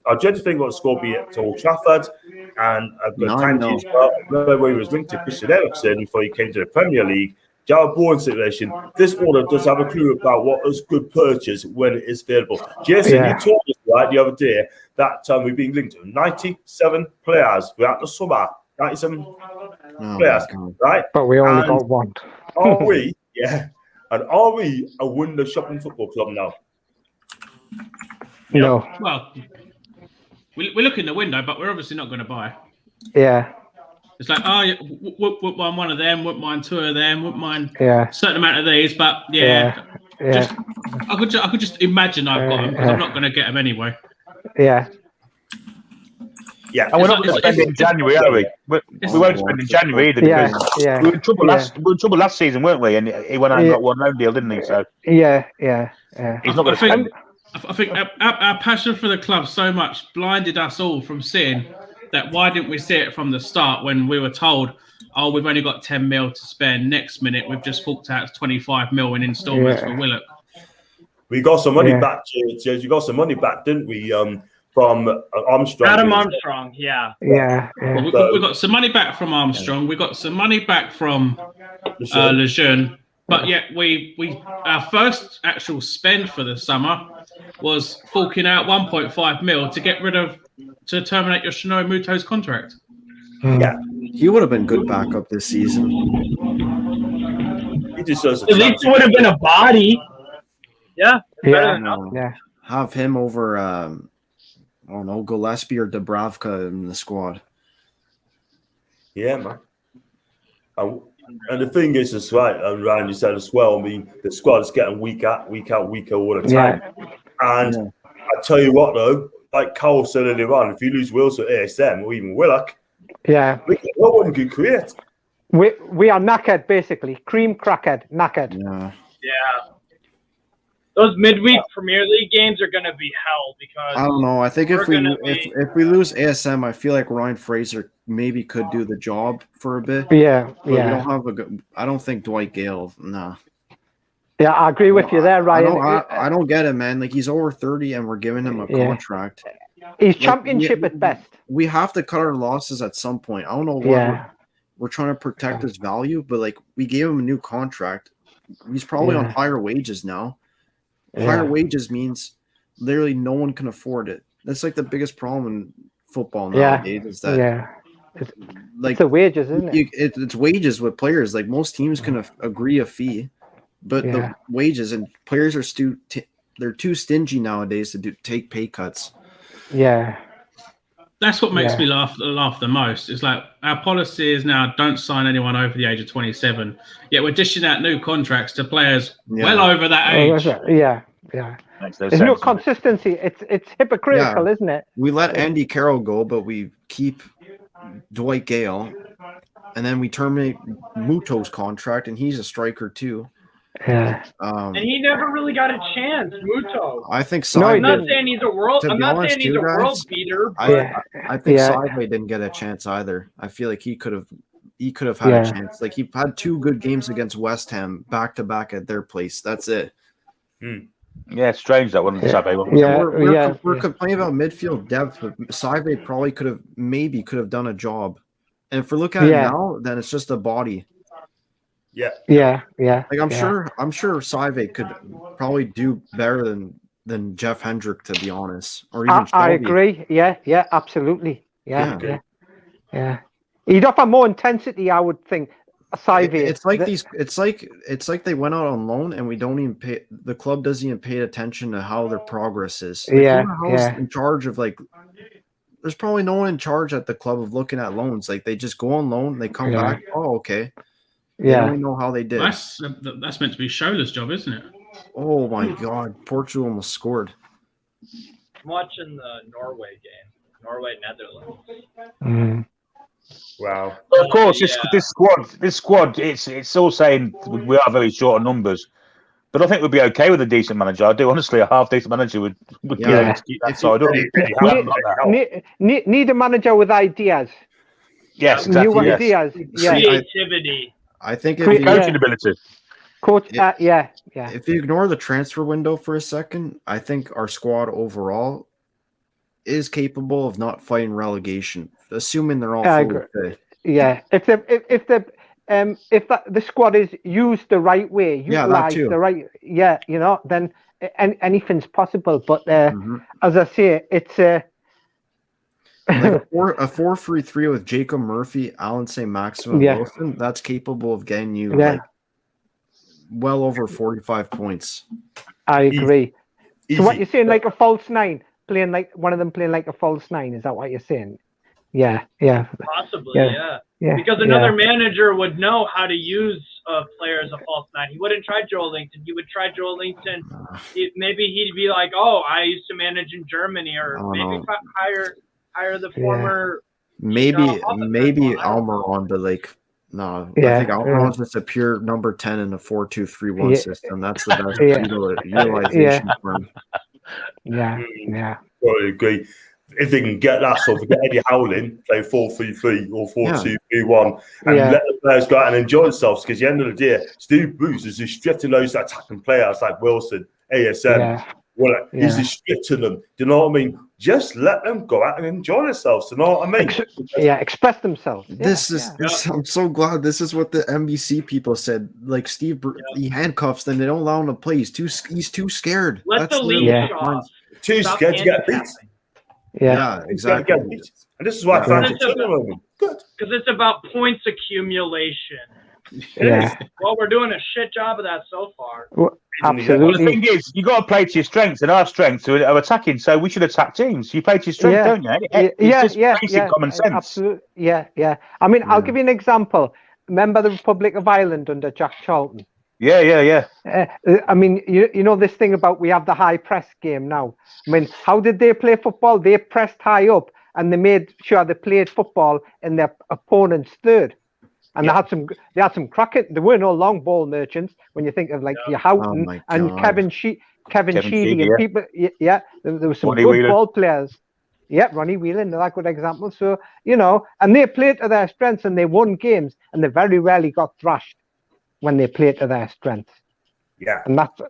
I generally think what the score be at Old Trafford, and I've got time to use where he was linked to Christian Eriksen before he came to the Premier League. Jared Bourne situation. This order does have a clue about what is good purchase when it is available. Jason, you told us the other day that we've been linked to 97 players throughout the summer. 97 players, right? But we only got one. Are we? Yeah. And are we a window shopping football club now? No. Well, we look in the window, but we're obviously not going to buy. Yeah. It's like, wouldn't mind one of them, wouldn't mind two of them, wouldn't mind a certain amount of these, but just I could just imagine I've got them because I'm not going to get them anyway. Yeah. Yeah, and we're not going to spend in January, are we? We won't spend in January either because we were in trouble last season, weren't we? And he went out and got one loan deal, didn't he? So yeah. He's not going to spend. I think our passion for the club so much blinded us all from seeing that. Why didn't we see it from the start when we were told, oh, we've only got 10 mil to spare. Next minute, we've just forked out 25 mil in instalments for Willock. We got some money back, Jez. You got some money back, didn't we? From Armstrong. Adam Armstrong, yeah. Well, we got some money back from Armstrong. We got some money back from Lejeune. But yet we our first actual spend for the summer was forking out 1.5 mil to terminate Yoshinobu Muto's contract. Yeah, He would have been good backup this season. he just does. At least it would have been a body. Yeah. Yeah. Have him over, I don't know, Gillespie or Dubravka in the squad. Yeah, man. And the thing is, as right, and Ryan, you said as well. I mean, the squad is getting weaker all the time. And I tell you what, though, like Carl said earlier on, if you lose Wilson, ASM, or even Willock, no one can create. We are knackered, basically. Cream crackhead, knackered. Yeah. Those midweek Premier League games are going to be hell because I don't know. I think if we lose ASM, I feel like Ryan Fraser maybe could do the job for a bit. Yeah. But we don't have a good. I don't think Dwight Gale. No. Yeah, I agree with you there, Ryan. I don't get it, man. Like he's over 30, and we're giving him a contract. He's championship at best. We have to cut our losses at some point. I don't know what we're trying to protect his value, but like we gave him a new contract. He's probably on higher wages now. Higher wages means literally no one can afford it. That's like the biggest problem in football nowadays. Is that it's the wages, isn't it? It's wages with players. Like most teams can agree a fee, but the wages and players are they're too stingy nowadays to take pay cuts. Yeah. That's what makes me laugh the most. It's like our policy is now don't sign anyone over the age of 27. Yet we're dishing out new contracts to players well over that age. Yeah. There's no consistency. It's hypocritical, isn't it? We let Andy Carroll go, but we keep Dwight Gale, and then we terminate Muto's contract, and he's a striker too. Yeah. And he never really got a chance, Muto. I think so. No, I'm not saying he's a world. I'm not saying he's a world beater. I think Sideway didn't get a chance either. I feel like he could have had a chance. Like he had 2 good games against West Ham back to back at their place. That's it. Yeah, it's strange that one. We're complaining about midfield depth, but Sideway probably could have done a job. And if we're looking at it now, then it's just a body. Yeah. Like I'm sure Saive could probably do better than Jeff Hendrick, to be honest. Or even I agree. Yeah, absolutely. Yeah. He'd offer more intensity, I would think. Saive. It's like they went out on loan and we don't even pay. The club doesn't even pay attention to how their progress is. Like, who's in charge of there's probably no one in charge at the club of looking at loans. Like they just go on loan, they come back. Oh, okay. Yeah, I don't know how they did. That's meant to be Shola's job, isn't it? Oh my God, Portugal almost scored. I'm watching the Norway game, Netherlands. Wow. Of course, this squad, it's all saying we are very short on numbers, but I think we'd be okay with a decent manager. I do honestly. A half decent manager would be able to keep that side up. Need a manager with ideas. Yes, exactly. New ideas. Creativity. I think coaching ability. Coach, If you ignore the transfer window for a second, I think our squad overall is capable of not fighting relegation, assuming they're all fully fit. Yeah, if the squad is used the right way, utilized the right, then anything's possible. But as I say, it's like a 4-3-3 with Jacob Murphy, Alan St. Maximin, Wilson. That's capable of getting you well over 45 points. I agree. Easy. So what you're saying, like a false 9, playing like one of them playing like a false 9? Is that what you're saying? Yeah. Possibly, yeah. Because another manager would know how to use a player as a false 9. He wouldn't try Joel Linton. He would try Joel Linton. Maybe he'd be like, "Oh, I used to manage in Germany," or maybe hire the former. Maybe Almiron, but no. I think Almiron's just a pure number 10 in a 4-2-3-1 system. That's the best utilization for him. Yeah. Totally agree. If they can get that sort of get Eddie Howling, play 4-3-3 or 4-2-3-1, and let the players go out and enjoy themselves, because at the end of the day, Steve Bruce is just shifting those attacking players like Wilson, ASM. Well, he's restricting them. Do you know what I mean? Just let them go out and enjoy themselves. Do you know what I mean? Express themselves. This is. I'm so glad this is what the NBC people said. Like Steve, he handcuffs them. They don't allow him to play. He's too scared. Let the leash off. Too scared to get beat. Yeah, exactly. And this is why fans are telling them. Good. Because it's about points accumulation. Yeah. Well, we're doing a shit job of that so far. Well, absolutely. Well, the thing is, you got to play to your strengths, and our strengths are attacking. So we should attack teams. You play to your strength, don't you? It's just basic common sense. Absolutely. Yeah. I mean, I'll give you an example. Remember the Republic of Ireland under Jack Charlton? Yeah. I mean, you know this thing about we have the high press game now. I mean, how did they play football? They pressed high up, and they made sure they played football in their opponent's third. And they had some cracking. There were no long ball merchants when you think of like your Houghton and Kevin Sheedy and people. Yeah, there were some good ball players. Yeah, Ronnie Whelan, another good example. So and they played to their strengths and they won games, and they very rarely got thrashed when they played to their strengths. Yeah, and that's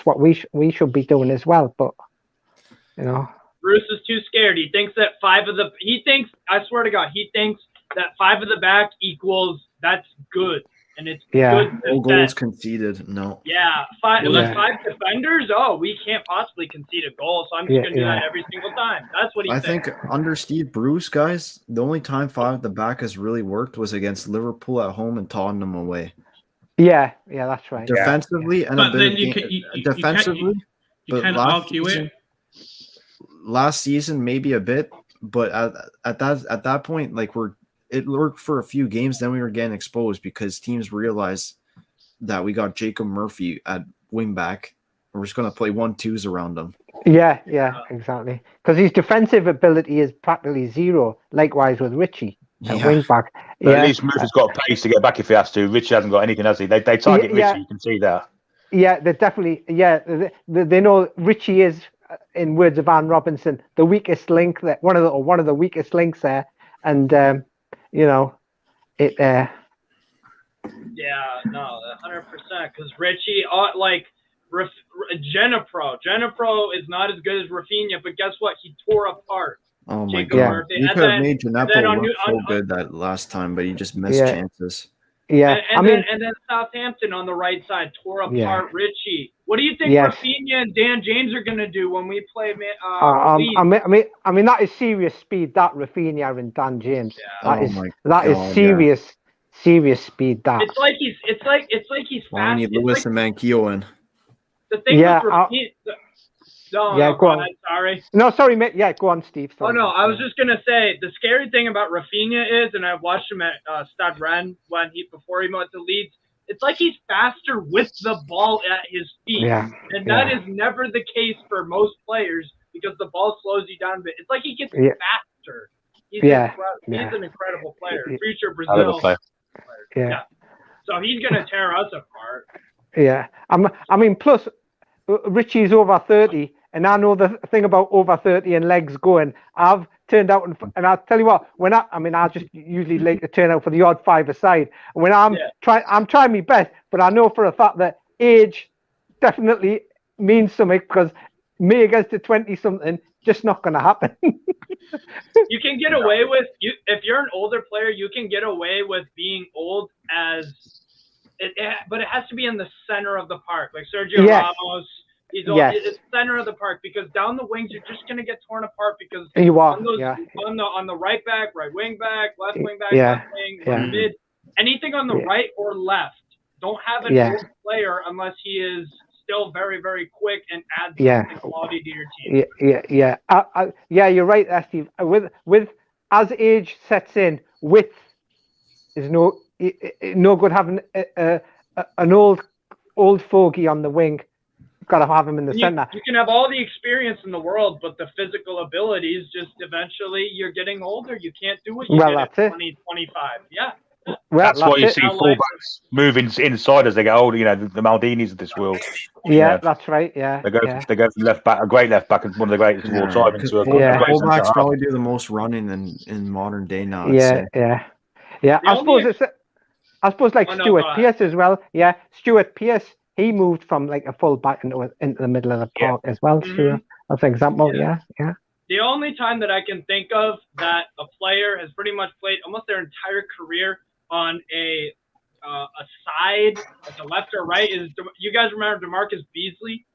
what we should be doing as well. But Bruce is too scared. He thinks that I swear to God, he thinks that 5 of the back equals that's good, and it's good. No goals conceded. No. Yeah, 5 defenders. Oh, we can't possibly concede a goal, so I'm just gonna do that every single time. That's what he thinks. I think under Steve Bruce, guys, the only time 5 at the back has really worked was against Liverpool at home and Tottenham away. Yeah, that's right. Defensively and but a bit then you can't argue it. Last season, maybe a bit, but at that point, like it worked for a few games. Then we were getting exposed because teams realized that we got Jacob Murphy at wing back. We're just going to play 1-2s around him. Yeah, exactly. Because his defensive ability is practically zero. Likewise with Richie at wing back. But at least Murphy's got pace to get back if he has to. Richie hasn't got anything, has he? They target Richie. You can see that. Yeah, they definitely. Yeah, they know Richie is, in words of Anne Robinson, the weakest link. One of the weakest links there, and it. Yeah, no, 100%. Because Richie, Genepro is not as good as Rafinha, but guess what? He tore apart. Oh my God! You could have made Genepro look so good that last time, but he just missed chances. Yeah, and then Southampton on the right side tore apart Richie. What do you think Rafinha and Dan James are going to do when we play? I mean that is serious speed. That Rafinha and Dan James. Yeah. That is serious speed. That it's like he's fast. I need Lewis and Manquillo in. The thing with Rafinha. Go on. Sorry. No, sorry, mate. Yeah, go on, Steve. Sorry. Oh, no, I was just going to say, the scary thing about Rafinha is, and I've watched him at Stade Rennes before he went to Leeds, it's like he's faster with the ball at his feet. Yeah. And that is never the case for most players because the ball slows you down a bit. It's like he gets faster. He's an incredible player. Future Brazil player. Yeah. So he's going to tear us apart. Yeah. I mean, plus, Richie's over 30. And I know the thing about over 30 and legs going. I've turned out, and I'll tell you what, I just usually like to turn out for the odd 5-a-side. When I'm trying my best, but I know for a fact that age definitely means something because me against a 20-something, just not going to happen. You can get away with, if you're an older player, you can get away with being old but it has to be in the center of the park, like Sergio Ramos. It's center of the park because down the wings you're just gonna get torn apart because on the right back, right wing back, left wing back, left wing, mid, anything on the right or left. Don't have an old player unless he is still very, very quick and adds something quality to your team. Yeah, you're right, Steve. With as age sets in, width is no good having an old fogey on the wing. Got to have him in the center. You can have all the experience in the world, but the physical abilities just eventually you're getting older. You can't do what you did at 20, 25. Yeah. Well, that's why you see fullbacks moving inside as they get older. The Maldinis of this world. Yeah, that's right. Yeah. They go from left back, a great left back, and one of the greatest of all time. Into fullbacks probably do the most running in modern day now. Yeah. I suppose like Stuart Pearce as well. Yeah, Stuart Pearce. he moved from like a full back into the middle of the park as well. So that's an example. Yeah. The only time that I can think of that a player has pretty much played almost their entire career on a side, like a left or right, is you guys remember DeMarcus Beasley?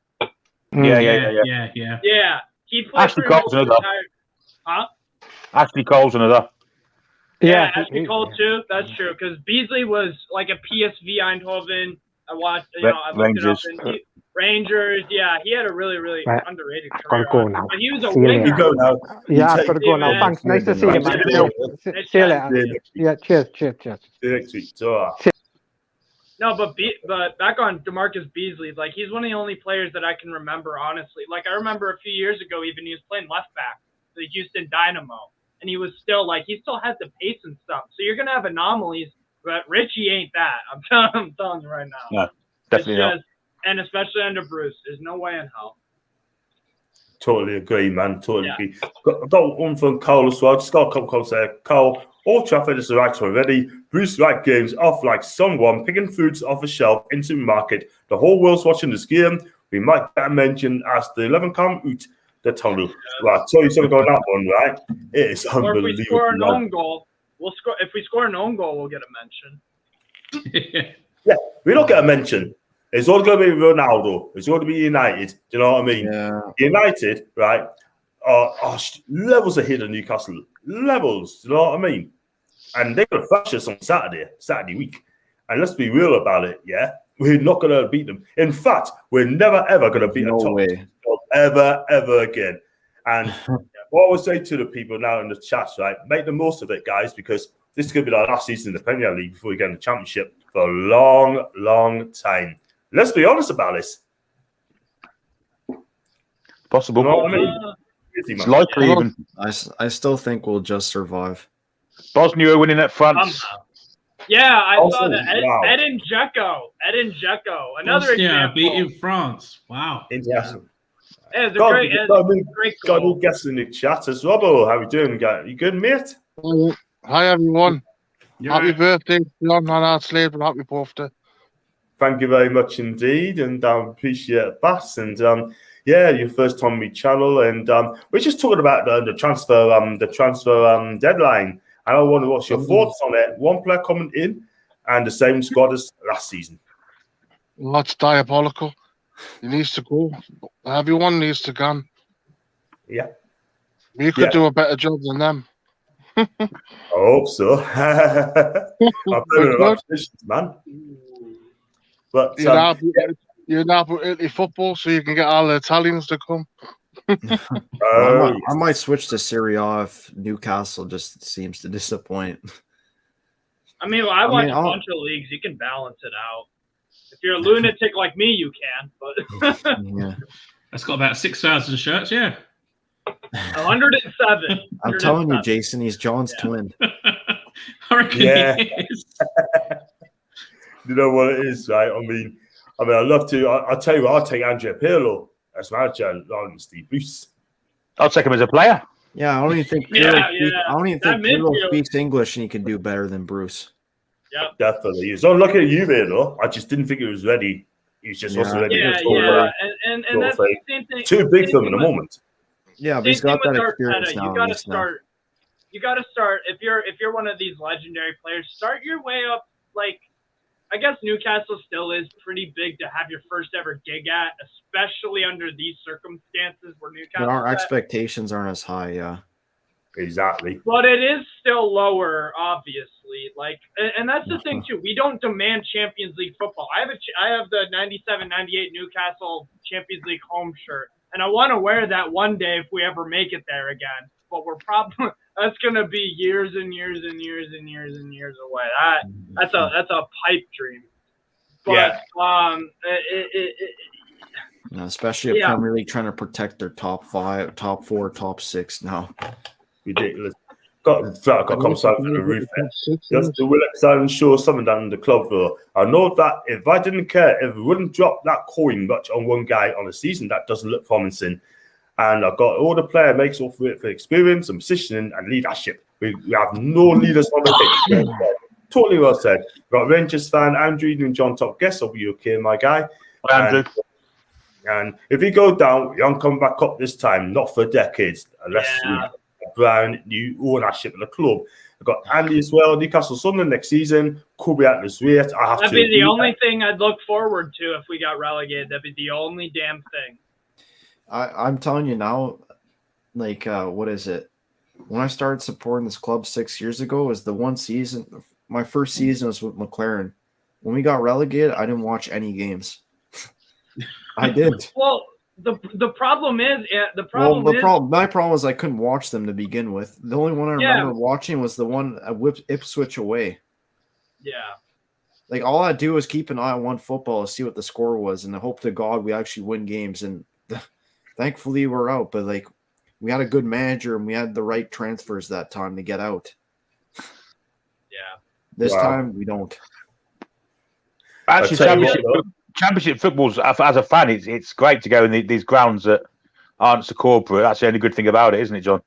Yeah. He played Ashley pretty much Cole's his another. entire. Ashley Cole's another. Yeah, Ashley Cole too. That's true because Beasley was like a PSV Eindhoven. I watched, I looked it up. And Rangers, yeah, he had a really, really underrated career. Gotta go now. But he was a See you winger. later. You go now. Yeah, I've take- got to go now. Thanks. Nice to see you, man. See you later. Yeah, cheers. See you next week. So, No, but back on DeMarcus Beasley, like he's one of the only players that I can remember, honestly. Like I remember a few years ago, even he was playing left back for the Houston Dynamo, and he was still he still had the pace and stuff. So you're gonna have anomalies, but Richie ain't that. I'm telling you right now. No, definitely not. And especially under Bruce, there's no way in hell. Totally agree, man. Totally agree. Got one from Cole as well. Just got a couple comments there. Cole, Old Trafford is the right already. Bruce Wright games off like someone picking fruits off a shelf into the market. The whole world's watching this game. We might get mentioned as the 11 come out the tunnel. Right, so you're going to go on that one, right? It is unbelievable. Or if we score an own goal, we'll score. If we score an own goal, we'll get a mention. Yeah, we don't get a mention. It's all going to be Ronaldo. It's going to be United. Do you know what I mean? Yeah. United, right? Are levels ahead of Newcastle. Levels. Do you know what I mean? And they're going to thrash us on Saturday week. And let's be real about it, yeah? We're not going to beat them. In fact, we're never, ever going to beat a top team ever again. And what I would say to the people now in the chat, right? Make the most of it, guys, because this is going to be our last season in the Premier League before we get in the Championship for a long, long time. Let's be honest about this. Possible. You know what I mean? It's likely even. I still think we'll just survive. Bosnia are winning at France. Yeah, I Also, saw that. wow. Edin Dzeko. Another example. beating France. Wow. Interesting. Yeah, it's a Got great a goal. new guest in the chat as well. Robbo, how you doing, guy? You good, mate? Hi, everyone. You're Happy right. birthday, John. And our slave, and happy birthday. Thank you very much indeed, and I appreciate that. And your first time on my channel, and we're just talking about the transfer deadline. And I wonder what's your thoughts on it. One player coming in, and the same squad as last season. Well, that's diabolical. He needs to go. Everyone needs to go. Yeah, We could do a better job than them. I hope so. I'm putting in positions, man. But You're now put Italy football, so you can get all the Italians to come. I might switch to Serie A if Newcastle just seems to disappoint. I mean, I watch a bunch of leagues. You can balance it out. If you're a lunatic like me, you can. But Yeah. That's got about 6,000 shirts, yeah. 107. I'm telling you, Jason, he's John's twin. I reckon he is. You know what it is, right? I mean, I love to. I'll tell you what. I'll take Andrea Pirlo as manager, than Steve Bruce. I'll take him as a player. Yeah, I don't even think Pirlo speaks English, and he can do better than Bruce. Yeah, definitely. So looking at you there, though. I just didn't think it was ready. He just wasn't ready. And that's the same thing. Too big for him in the moment. Yeah, but he's got that experience now. You got to start. You got to start. If you're one of these legendary players, start your way up. Like, I guess Newcastle still is pretty big to have your first ever gig at, especially under these circumstances where Newcastle. But our expectations aren't as high, yeah. Exactly. But it is still lower, obviously. Like, and that's the thing too. We don't demand Champions League football. I have the 97-98 Newcastle Champions League home shirt, and I want to wear that one day if we ever make it there again. But we're probably that's gonna be years and years and years and years and years away. That's a pipe dream. But especially a Premier League trying to protect their top 5, top 4, top 6 now. Ridiculous. Got come side for the roof. Just the Will Exile show something down in the club though. I know that if I didn't care, if we wouldn't drop that coin much on one guy on a season, that doesn't look promising. And I've got all the player makes up for it for experience and positioning and leadership. We have no leaders on the pitch. Totally well said. We've got Rangers fan Andrew and John top guest. I'll be okay, my guy. Andrew. And if you go down, you don't come back up this time, not for decades, unless we have a brand new ownership of the club. I've got Andy as well, Newcastle Sunderland next season. Could be at this rate. That'd be the only thing I'd look forward to if we got relegated. That'd be the only damn thing. I'm telling you now, like, what is it? When I started supporting this club 6 years ago, was the one season. My first season was with McLaren. When we got relegated, I didn't watch any games. I did. Well, the problem is my problem was I couldn't watch them to begin with. The only one I remember watching was the one at Ipswich away. Yeah. Like, all I do is keep an eye on one football to see what the score was, and I hope to God we actually win games. And thankfully we're out, but like, we had a good manager and we had the right transfers that time to get out. Yeah. This time we don't. Actually, Championship football's, as a fan, it's great to go in these grounds that aren't so corporate. That's the only good thing about it, isn't it, John?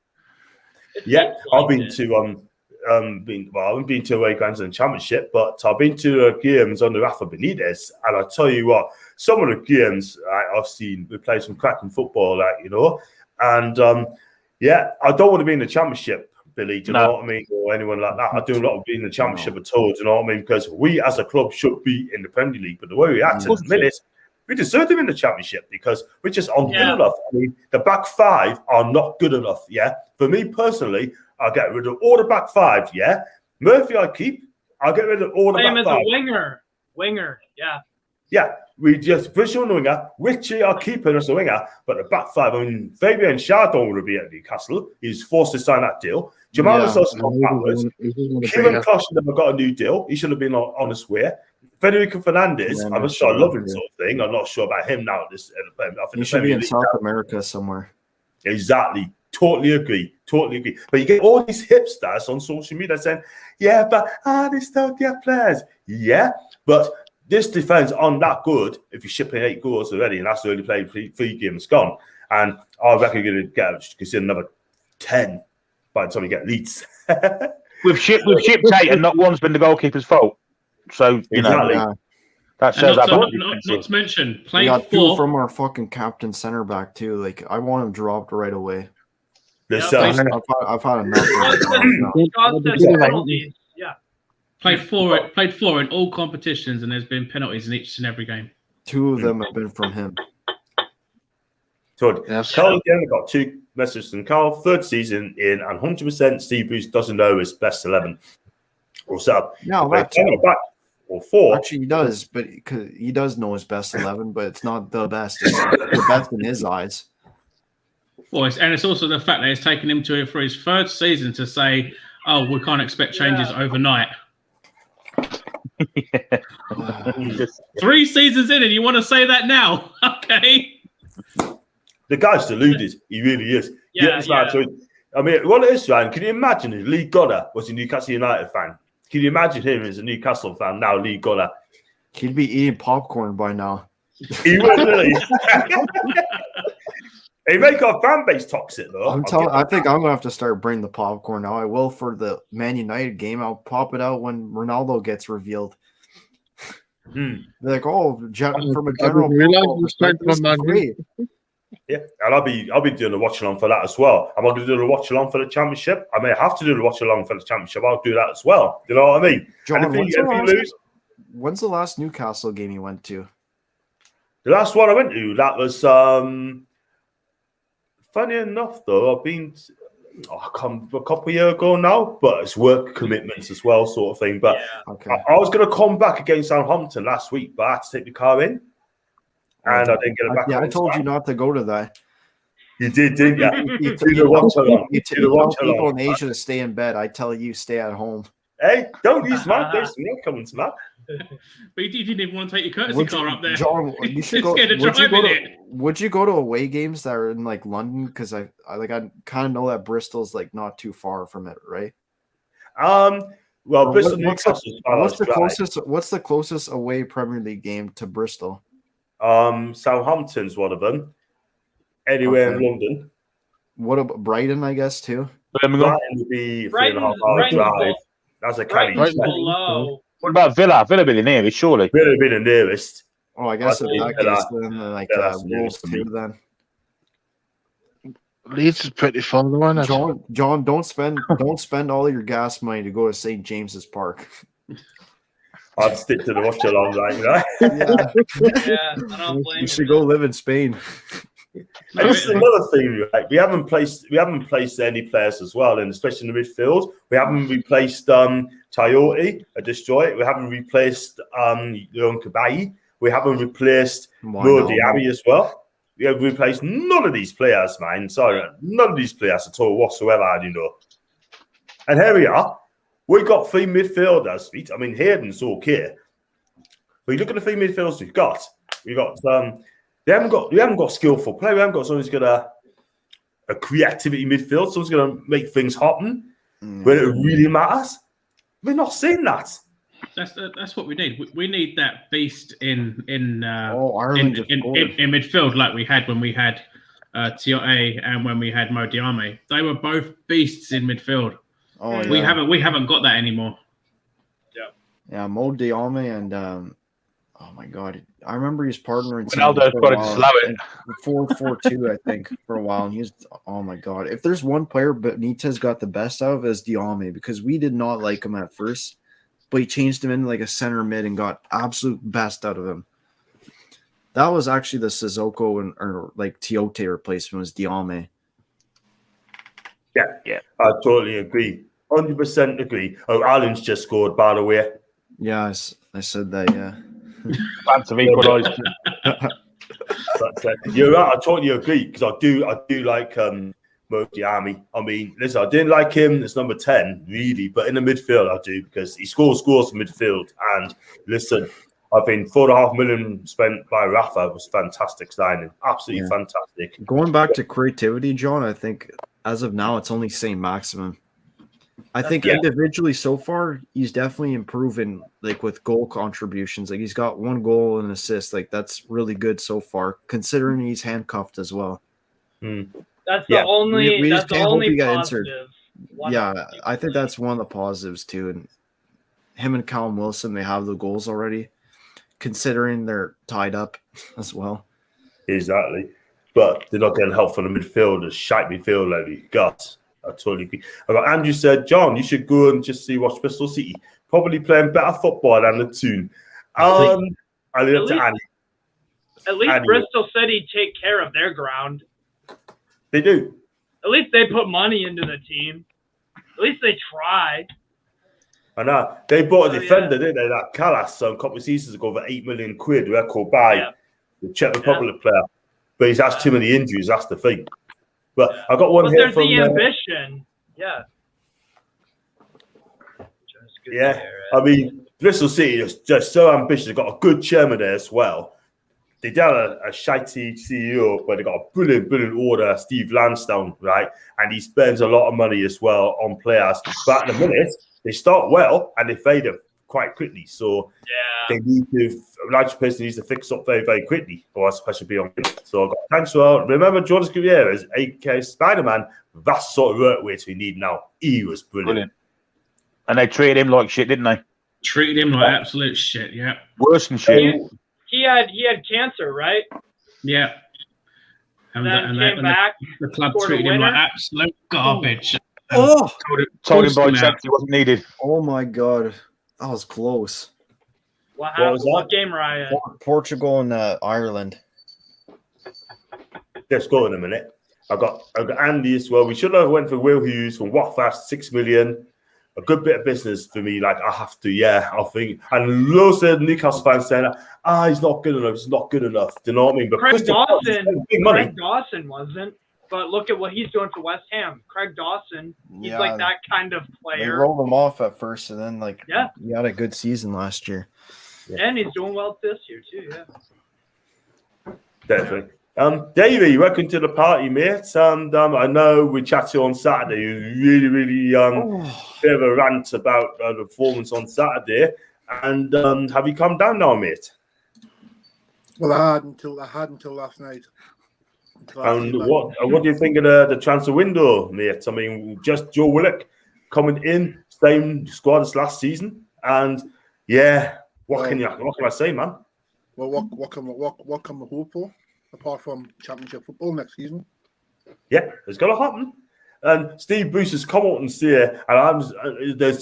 Yeah, I've been to I haven't been to away grounds in the Championship, but I've been to games under Rafa Benitez, and I tell you what, some of the games I've seen, we play some cracking football, and I don't want to be in the Championship, Billy. Do you know what I mean, or anyone like that? I do not want to be in the Championship at all. Do you know what I mean? Because we as a club should be in the Premier League, but the way we act at the minute, we deserve them in the Championship because we're just on good enough. I mean, the back five are not good enough. Yeah, for me personally, I'll get rid of all the back five. Yeah, Murphy I keep. I'll get rid of all the back five. Same as a winger. Yeah. Yeah, we just push on the winger. Richie are keeping as a winger, but the back five. I mean, Fabian Schär don't want to be at Newcastle. He's forced to sign that deal. Jamal Lascelles gone backwards. Kieran Kloss never got a new deal. He should have been on his way. Federico Fernandez, I'm not sure I love him sort of thing. I'm not sure about him now at this. I think he should be in South America somewhere. Exactly. Totally agree. But you get all these hipsters on social media saying, yeah, but they still get players. Yeah, but this defense aren't that good if you're shipping 8 goals already, and that's already played 3 games gone. And I reckon you're going to get another 10 by the time you get Leeds. We've shipped 8, and not one's been the goalkeeper's fault. So that shows not to mention, we got 2 from our fucking captain center back too. Like, I want him dropped right away. I've had enough. Yeah. Played four in all competitions, and there's been penalties in each and every game. 2 of them have been from him. Good. Carl again got 2 messages from Carl. 3rd season in, and 100% Steve Bruce doesn't know his best 11. What's up? No, back or 4. Actually, he does, but he does know his best 11, but it's not the best. It's the best in his eyes. Well, it's also the fact that it's taken him for his 3rd season to say, "Oh, we can't expect changes overnight." 3 seasons in, and you want to say that now? Okay. The guy's deluded. He really is. Yeah. I mean, what it is, Ryan, can you imagine if Lee Goddard was a Newcastle United fan? Can you imagine him as a Newcastle fan now, Lee Goddard? He'd be eating popcorn by now. He would, really. He make our fan base toxic, though. I think I'm gonna have to start bringing the popcorn now. I will for the Man United game. I'll pop it out when Ronaldo gets revealed. They're like, from a general great. Yeah, and I'll be doing a watch along for that as well. I'm going to do the watch along for the Championship. I may have to do the watch along for the Championship. I'll do that as well. You know what I mean? John, when's the last Newcastle game you went to? The last one I went to, that was funny enough though. I've been a couple of years ago now, but it's work commitments as well, sort of thing. But I was going to come back against Southampton last week, but I had to take the car in. And I didn't get it back. I told you not to go to that. You did, didn't you? You tell people in Asia to stay in bed. I tell you, stay at home. Hey, don't use my face. You're not coming to that. But you didn't even want to take your courtesy car up there. John, you should go. Would you go to away games that are in like London? Because I kind of know that Bristol's like not too far from it, right? Well, Bristol. What's the closest away Premier League game to Bristol? Southampton's one of them. Anywhere in London. What about Brighton? I guess too. Brighton would be 3.5 hour drive. That's a carry. What about Villa? Villa be the nearest, surely. Villa be the nearest. Oh, I guess in that case, then Wolves too. Then Leeds is pretty fun, though, isn't it? John, don't spend all your gas money to go to St. James's Park. I'd stick to the watch along, like that. Yeah, I don't blame you. Should go live in Spain. And this is another thing, right? We haven't placed any players as well, and especially in the midfield, we haven't replaced Coyote, a Destroy. We haven't replaced Leon Kabai. We haven't replaced Diaby as well. We have replaced none of these players, man. Sorry, none of these players at all whatsoever. You know. And here we are. We got 3 midfielders. I mean, Hayden's okay. But you look at the 3 midfielders we've got. We haven't got skillful play. We haven't got someone who's got a creativity midfield. Someone's going to make things happen when it really matters. We're not seeing that. That's what we need. We need that beast in Ireland in midfield, like we had when we had Tiote and when we had Mo Diame. They were both beasts in midfield. Oh, yeah. We haven't got that anymore. Yeah, Mo Diame and oh my god, I remember he's partnering. Ronaldo's got to slow it. 4-4-2, I think, for a while, and he's oh my god. If there's one player Benitez got the best out of is Diame, because we did not like him at first, but he changed him into like a center mid and got absolute best out of him. That was actually the Sissoko or like Tiote replacement was Diame. Yeah, I totally agree. 100% agree. Oh, Alan's just scored, by the way. Yeah, I said that, yeah. Chance of equalised. You're right, I totally agree, because I do like Mo Diame. I mean, listen, I didn't like him as number 10, really, but in the midfield I do, because he scores in midfield. And listen, I think 4.5 million spent by Rafa was fantastic signing. Absolutely fantastic. Going back to creativity, John, I think as of now it's only St. Maximin. I think individually so far he's definitely improving, like with goal contributions. Like he's got 1 goal and an assist. Like that's really good so far, considering he's handcuffed as well. That's the only. We that's just the can't only hope he got positive. I think that's one of the positives too. And him and Callum Wilson, they have the goals already, considering they're tied up as well. Exactly, but they're not getting help from the midfielders. Shite midfield like we got. I totally agree. Andrew said, John, you should go and just watch Bristol City. Probably playing better football than the Toon. I leave it to Annie. At least Bristol City take care of their ground. They do. At least they put money into the team. At least they try. I know. They bought a defender, didn't they? That Callas a couple of seasons ago for £8 million. Record by the Czech Republic player. But he's had too many injuries. That's the thing. But I got one here from. There's the ambition. I mean, Bristol City is just so ambitious. They've got a good chairman there as well. They did a shitey CEO, but they got a brilliant order, Steve Lansdowne, right? And he spends a lot of money as well on players. But at the minute, they start well and they fade them quite quickly. So they need to, large person needs to fix up very, very quickly, or else pressure be on. So I've got thanks for remember Jordan Gutierrez, aka Spider-Man. That's the sort of work weight we need now. He was brilliant. And they treated him like shit, didn't they? Treated him like absolute shit, yeah. Worse than shit. He had cancer, right? Yeah. And came back. The club treated him like absolute garbage. Told him by chance he wasn't needed. Oh my god. That was close. What happened? What game were I at? Portugal and Ireland. Let's go in a minute. I've got Andy as well. We should have went for Will Hughes from Watford, 6 million. A good bit of business for me. Like I have to, I think. And loads of Newcastle fans saying, he's not good enough. He's not good enough. Do you know what I mean? But Craig Dawson wasn't. But look at what he's doing for West Ham. Craig Dawson, he's like that kind of player. They rolled him off at first, and then he had a good season last year. Yeah. And he's doing well this year too. Yeah. Definitely. Davey, welcome to the party, mate. And I know we chatted on Saturday. You really bit of a rant about the performance on Saturday. And have you come down now, mate? Well, I had until last night. And what do you think of the transfer window, mate? I mean, just Joe Willock coming in, same squad as last season, and what can I say, man? Well, what can we hope for apart from championship football next season? Yeah, it's got to happen. And Steve Bruce has come out and said, and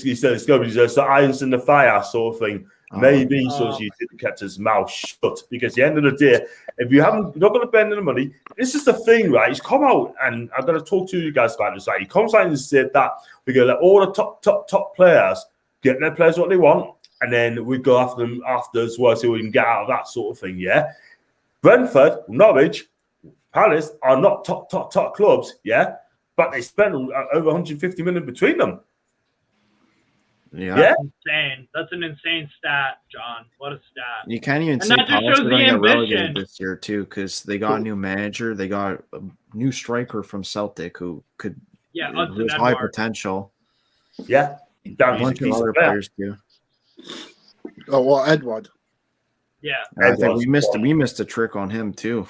he said it's going to be just the irons in the fire sort of thing. Maybe so he kept his mouth shut, because at the end of the day, if you're not going to spend any money, this is the thing, right? He's come out, and I'm going to talk to you guys about this. Right? He comes out and said that we're going to let all the top players get their players what they want, and then we go after them after as well, so we can get out of that sort of thing. Yeah, Brentford, Norwich, Palace are not top clubs, yeah, but they spend over 150 million between them. Yeah, that's insane. That's an insane stat, John. What a stat! You can't even say Palace are going to get relegated this year too, because they got a new manager. They got a new striker from Celtic who could with high potential. Yeah, a bunch of other players too. Oh, well, Edward. Yeah, I think we missed a trick on him too.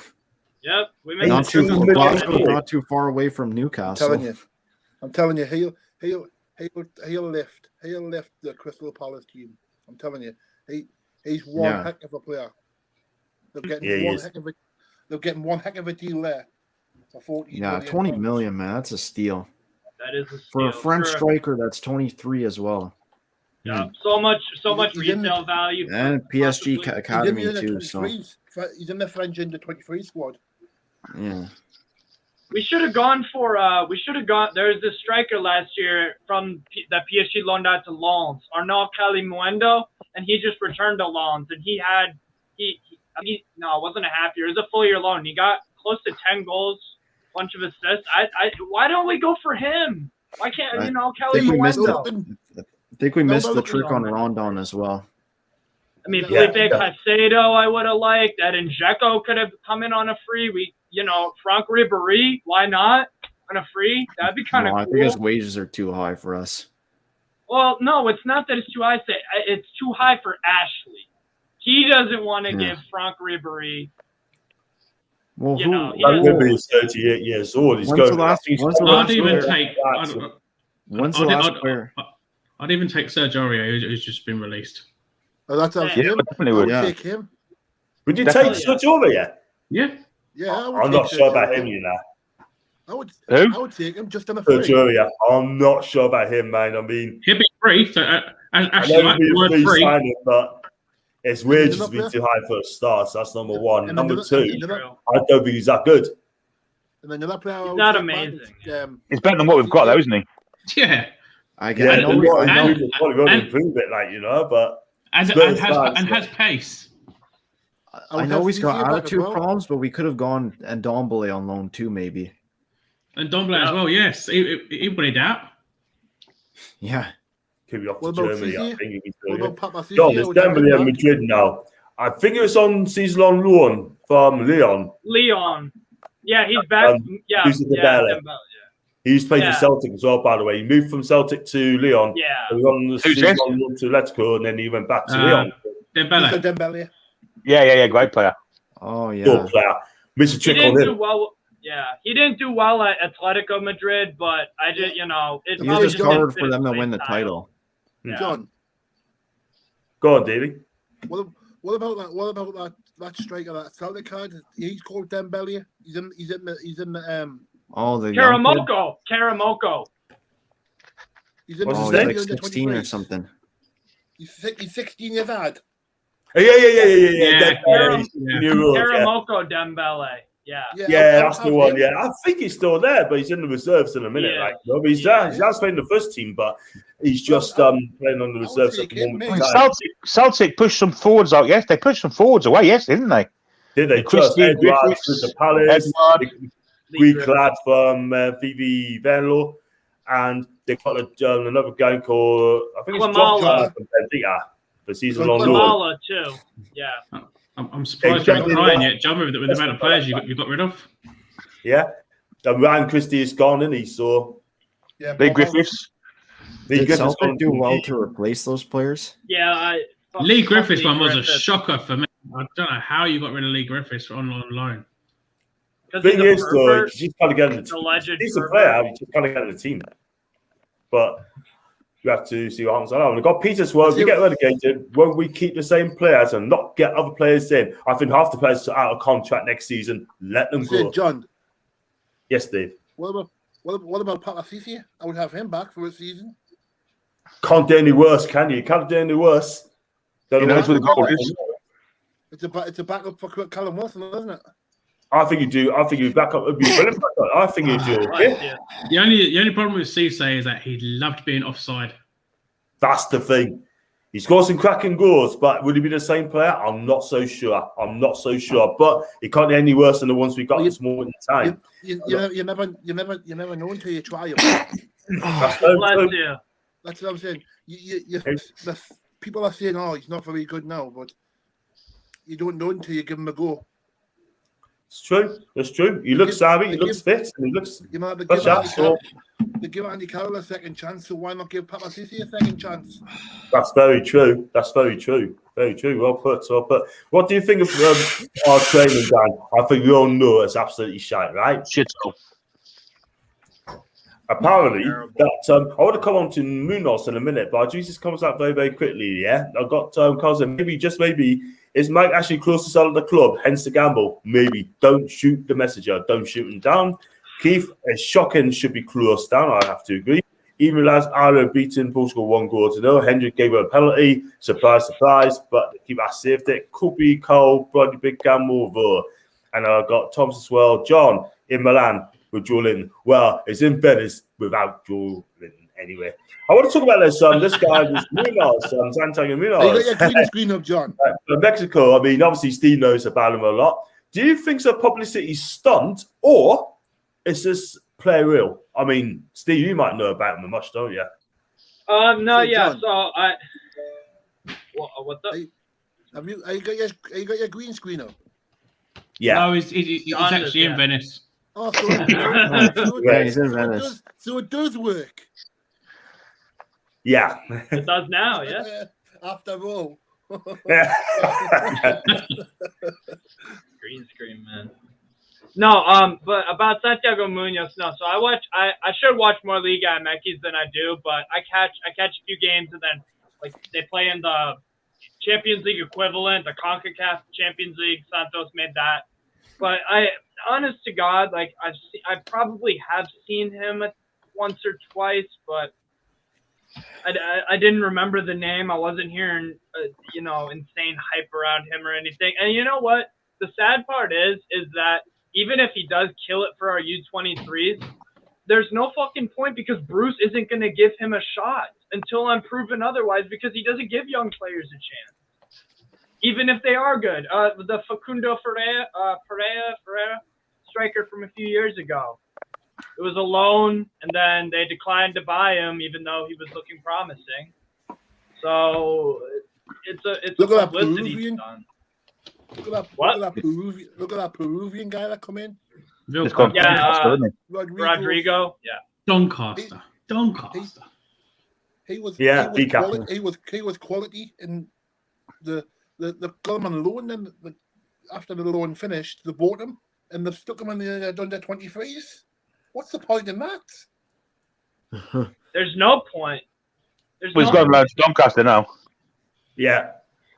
Yep, we missed not too far away from Newcastle. I'm telling you, he'll lift the Crystal Palace team. I'm telling you, he's one heck of a player. They're getting one heck of a deal there for 40 million. 20 million, man. That's a steal. That is a steal. For a French striker that's 23 as well. Yeah, so much resale value. And PSG Academy too. So he's in the French under 23 squad. Yeah. We should have gone for there was this striker last year from that PSG loaned out to Lens, Arnaud Calimundo, and he just returned to Lens, and he it wasn't a half year, it was a full year loan. He got close to 10 goals, bunch of assists. Why don't we go for him? Why can't Calimundo? I think we missed the trick on Rondon as well. I mean, Felipe Caicedo, I would have liked. Edin Dzeko could have come in on a free. Franck Ribéry, why not on a free? That'd be kind of cool. I think his wages are too high for us. Well, no, it's not that it's too high. It's too high for Ashley. He doesn't want to give Franck Ribéry. Well, Ribéry is 38 years old. He's going. I'd even take Serge Aurier, who's just been released. Oh, that's him. Definitely would. Take him. Would you take Serge Aurier? Yeah. Yeah, I'm not sure about him, you know. I would take him just on a free. Serge Aurier. I'm not sure about him, man. I mean, he'll be free. So, actually, like the word free. Signing, but his wages have been too high for a start. So that's number one. Number two, I don't think he's that good. And then another player, he's not amazing. He's better than what we've got, though, isn't he? Yeah. I know probably will improve it, but and has pace. I know he's got attitude problems, but we could have gone and Ndombele on loan too, maybe. And Ndombele as well, yes. He put it out. Yeah. Could be off to Germany, I think. John, it's Ndombele in Madrid now. I think it was on season on loan from Lyon. Yeah, he's back. He's played for Celtic as well, by the way. He moved from Celtic to Lyon. Yeah. He was on the season on loan to Atletico, and then he went back to Lyon. Dembele. Yeah, great player. Oh, yeah. Good player. Missed a trick on him. He didn't do well at Atletico Madrid, but I just, it was just hard for them to win the title. Yeah. John, go on, Davey. What about that striker, that Celtic card? He's called Dembele. He's in the Karamoko. He's in like 16 or something. He's 16 years old. Yeah. Karamoko Dembele. Yeah, that's the one. Yeah, I think he's still there, but he's in the reserves in a minute. He's there. He's not playing the first team, but he's just playing on the reserves at the moment. Celtic pushed some forwards out. Yes, they pushed some forwards away. Yes, didn't they? Did they? Just Edward with the Palace, Greek lad from VV Venlo, and they got another guy called I think it's John from Benfica. The season long loan too. Yeah. I'm surprised you're not crying yet, John, with the amount of players you got rid of. Yeah. Ryan Christie is gone, isn't he? So, Lee Griffiths. Did Celtic do well to replace those players? Yeah. Lee Griffiths one was a shocker for me. I don't know how you got rid of Lee Griffiths on loan. Thing is, though, he's kind of getting the team. He's a player, he's just kind of getting the team. But We have to see what happens. I know. We've got Peter Swell. If we get relegated, won't we keep the same players and not get other players in? I think half the players are out of contract next season. Let them go. John. Yes, Dave. What about Papa Fifi? I would have him back for a season. Can't do any worse, can you? Can't do any worse. Knows where the goal is. It's a backup for Callum Wilson, isn't it? I think you do. I think you back up. It'd be brilliant. I think you do. Yeah. The only problem with Cisse is that he loved being offside. That's the thing. He scored some cracking goals, but would he be the same player? I'm not so sure. But it can't be any worse than the ones we got this moment in time. You never know until you try it. That's what I'm saying. The people are saying, "Oh, he's not very good now," but you don't know until you give him a go. It's true. It's true. He looks savvy. He looks fit. And he looks. They give Andy Carroll a second chance, so why not give Papa Sisi a second chance? That's very true. Very true. Well put. What do you think of our training, Dan? I think we all know it's absolutely shite, right? Shit. Apparently, that I want to come on to Munoz in a minute, but Jesus comes out very, very quickly. Yeah, I got cousin. Maybe is Mike actually close to selling the club? Hence the gamble. Maybe don't shoot the messenger. Don't shoot him down. Keith is shocking. Should be closed down. I have to agree. Even as Ireland beaten Portugal 1-0. Hendrick gave her a penalty. Surprise, but the keeper saved it. Could be Cole, bloody big gamble over. And I got Thomas as well. John in Milan with Julian. Well, it's in Venice without Julian anyway. I want to talk about this. This guy was Munoz, Santiago Munoz. You got your screen up, John. Mexico. I mean, obviously Steve knows about him a lot. Do you think it's a publicity stunt or is this player real? I mean, Steve, you might know about him much, don't you? No, yeah. John. So I. What's up? Have you got your green screen up? Yeah. No, he's actually in Venice. Oh, he's in Venice. So it does work. Yeah. It does now, yeah. After all. Green screen, man. No, but about Santiago Munoz, no. So I should watch more Liga MX than I do, but I catch a few games and then like they play in the Champions League equivalent, the CONCACAF Champions League. Santos made that, but honest to God, like I probably have seen him once or twice, but I didn't remember the name. I wasn't hearing insane hype around him or anything. And you know what? The sad part is that even if he does kill it for our U23s, there's no fucking point because Bruce isn't going to give him a shot until I'm proven otherwise because he doesn't give young players a chance, even if they are good. The Facundo Ferreira striker from a few years ago. It was a loan, and then they declined to buy him, even though he was looking promising. So it's a publicity stunt. Look at that Peruvian guy that come in. Rodrigo. Yeah. Doncaster. He was quality in the got him on loan. Then after the loan finished, they bought him and they stuck him in the under 23s. What's the point in that? There's no point. He's going around to Doncaster now. Yeah.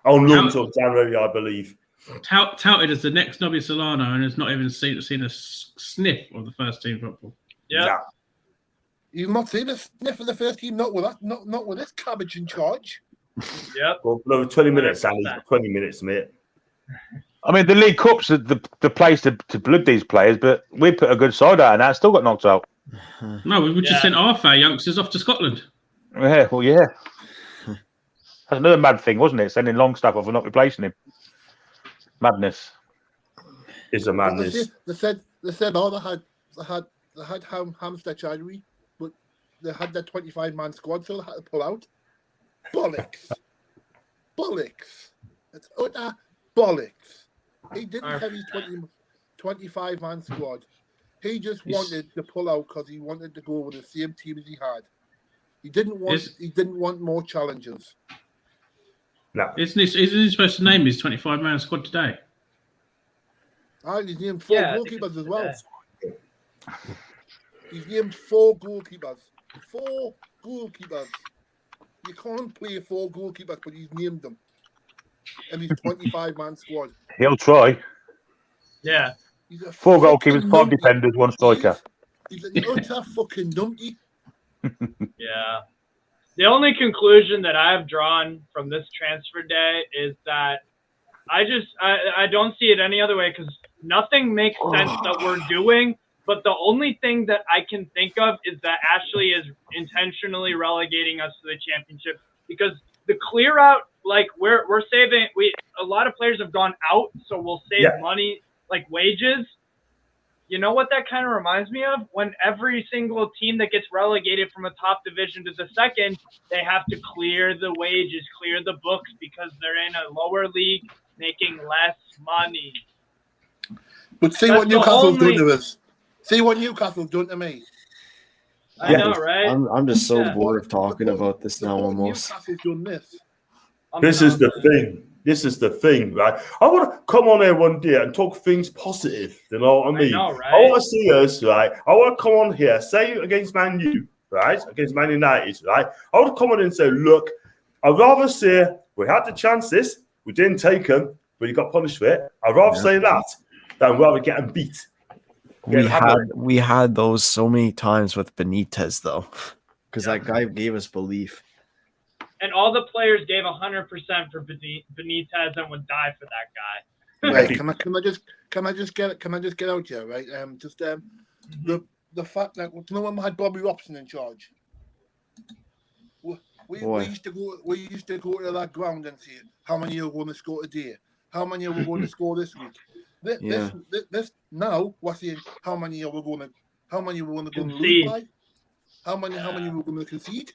On loan until January, I believe. Touted as the next Nobby Solano and has not even seen a sniff of the first team football. Yeah. You've not seen a sniff of the first team, not with this cabbage in charge. Yeah. Well, another 20 minutes, Andy. 20 minutes, mate. I mean, the League Cup's the place to blood these players, but we put a good side out and that still got knocked out. No, we just sent half our youngsters off to Scotland. Yeah, well, yeah. That's another mad thing, wasn't it? Sending Longstaff off and not replacing him. Madness. It's a madness. They said they had hamster surgery, but they had their 25-man squad, so they had to pull out. Bollocks. It's utter bollocks. He didn't have his 25-man squad. He just wanted to pull out because he wanted to go with the same team as he had. He didn't want more challenges. No. Isn't he supposed to name his 25-man squad today? He's named 4 goalkeepers as well. He's named 4 goalkeepers. 4 goalkeepers. You can't play 4 goalkeepers, but he's named them. And he's 25-man squad. He'll try. Yeah. He's a 4 fucking goalkeepers, 5 numpty. defenders, 1 striker. He's an utter fucking numpty. Yeah. The only conclusion that I've drawn from this transfer day is that I don't see it any other way because nothing makes sense that we're doing. But the only thing that I can think of is that Ashley is intentionally relegating us to the championship because the clear out, like we're saving. A lot of players have gone out, so we'll save money like wages. You know what that kind of reminds me of? When every single team that gets relegated from a top division to the second, they have to clear the wages, clear the books because they're in a lower league making less money. But see what Newcastle's done to us. See what Newcastle's done to me. I know, right? I'm just so bored of talking about this now almost. Newcastle's done this. This is the thing. This is the thing, right? I want to come on here one day and talk things positive. You know what I mean? I know, right? I want to see us, right? I want to come on here, say against Man U, right? Against Man United, right? I want to come on and say, look, I'd rather say we had the chances, we didn't take them, but you got punished for it. I'd rather say that than rather get them beat. We had those so many times with Benitez though, because that guy gave us belief. And all the players gave 100% for Benitez and would die for that guy. Right? Can I just get out here? Right? The fact that you know when we had Bobby Robson in charge, we used to go to that ground and see how many are going to score today, how many are we going to score this week. This now we're seeing how many are we going to lose by, how many we're going to concede.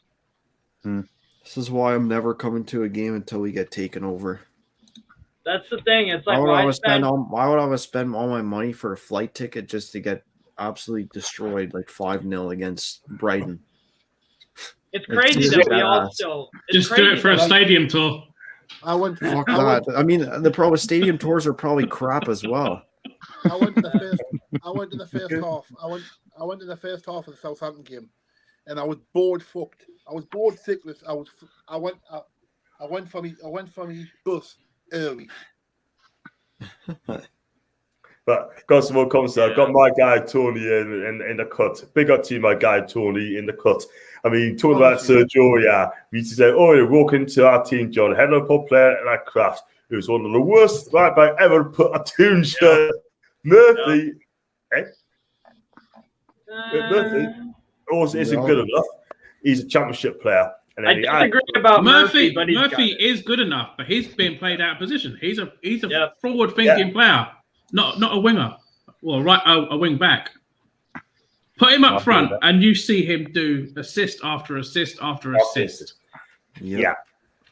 This is why I'm never coming to a game until we get taken over. That's the thing. It's like why would I spend all my money for a flight ticket just to get absolutely destroyed like 5-0 against Brighton? It's crazy that we all still just do it for a stadium tour. I mean, the pro stadium tours are probably crap as well. I went to the first half. I went to the first half of the Southampton game, and I was bored fucked. I was bored sickness. I went for me bus early. But got some more comments. I've got my guy Tony in the cut. Big up to you, my guy Tony in the cut. I mean, talking about Sergio, we used to say, oh, you walk into our team, John, head up player and that craft. It was one of the worst right back ever put a tune shirt. Murphy, Murphy also isn't good enough. He's a championship player. And I disagree about Murphy, but Murphy is good enough, but he's being played out of position. He's a forward-thinking player, not a winger. Well, a wing back. Put him up front, and you see him do assist after assist after assist. Yeah,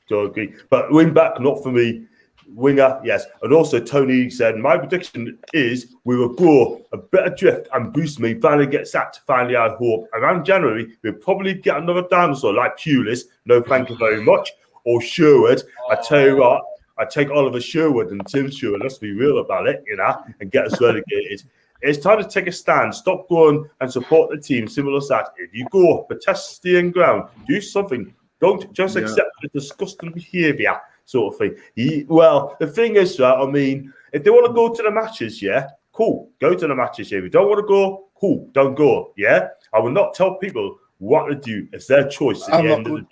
do agree. But wing back, not for me. Winger, yes. And also, Tony said, my prediction is we will go a bit adrift and Bruce may finally get sacked, finally I hope. Around January, we'll probably get another dinosaur like Pulis, no thank you very much, or Sherwood. I tell you what, I take Oliver Sherwood and Tim Sherwood, let's be real about it, and get us relegated. It's time to take a stand, stop going and support the team, similar to that. If you go, protest staying ground, do something. Don't just accept the disgusting behaviour. Sort of thing. Well, the thing is, I mean, if they want to go to the matches, cool, go to the matches. If you don't want to go, cool, don't go. I will not tell people what to do. It's their choice at the end of the day.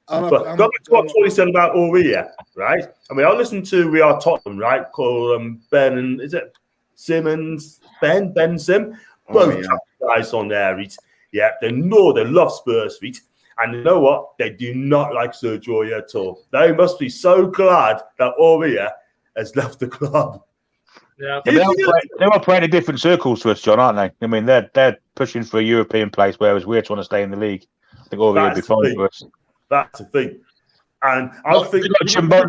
But go back to what Tony said about Aurea, right? I mean, I listened to We Are Tottenham, right? Called Ben and is it Simmons? Ben Sim, both guys on there. They know they love Spurs, and you know what? They do not like Sergio at all. They must be so glad that Aurea has left the club. Yeah, they are playing in different circles to us, John, aren't they? I mean, they're pushing for a European place, whereas we're trying to stay in the league. I think Aurea would be fine for us. That's the thing. And I think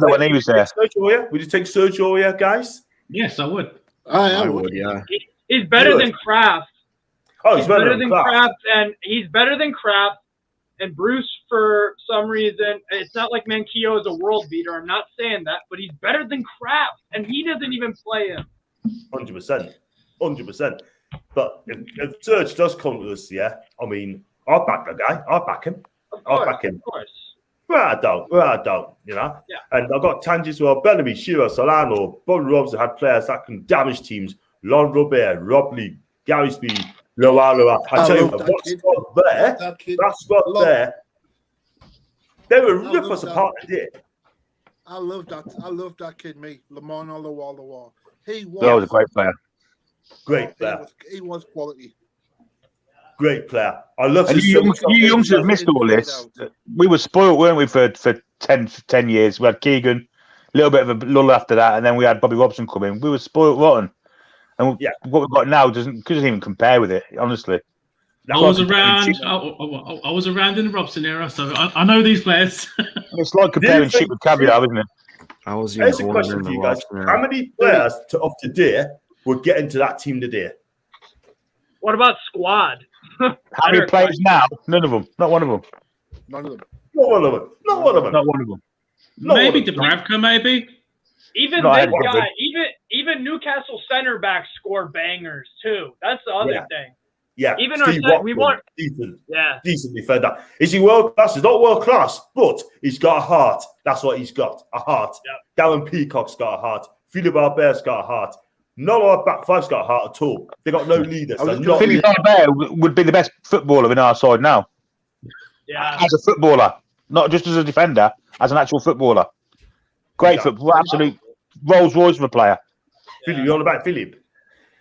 when he was there. Would you take Sergio, guys? Yes, I would. I would, yeah. He's better than Kraft. Oh, he's better than Kraft, and he's better than Kraft. And Bruce, for some reason, it's not like Manquillo is a world beater. I'm not saying that, but he's better than Kraft, and he doesn't even play him. 100%. But if Serge does come to us, I mean, I'll back the guy. I'll back him. Of course. Well, I don't, you know. Yeah. And I've got Tangi as well, Bellamy, Shearer, Solano, Bobby Robson had players that can damage teams. Lon Robert, Rob Lee, Gary Speed, Loa. I tell you what, that squad there, they were rip us apart today. I love that kid, mate. Lamont Loa. He was a great player. Great player. He was quality. Great player. I love and you youngsters missed all this. We were spoiled, weren't we, for 10 years. We had Keegan, a little bit of a lull after that, and then we had Bobby Robson come in. We were spoiled rotten. And what we've got now doesn't even compare with it, honestly. I was around in the Robson era, so I know these players. It's like comparing shit with caviar, isn't it? I was Here's a question for you guys. How many players of today would get into that team today? What about squad? How many players now? None of them. Not one of them. None of them. Not one of them. Not one of them. Not one of them. Maybe Dubravka, maybe. Even this guy, even Newcastle center backs score bangers too. That's the other thing. Yeah, even Steve we want decent defender. Is he world class? He's not world class, but he's got a heart. That's what he's got, a heart. Yeah. Darren Peacock's got a heart. Philippe Albert's got a heart. None of our back five's got a heart at all. They got no leaders. Philippe Albert would be the best footballer in our side now. Yeah, as a footballer, not just as a defender, as an actual footballer. Great football, absolute Rolls Royce of a player. Philippe, you on about Philippe?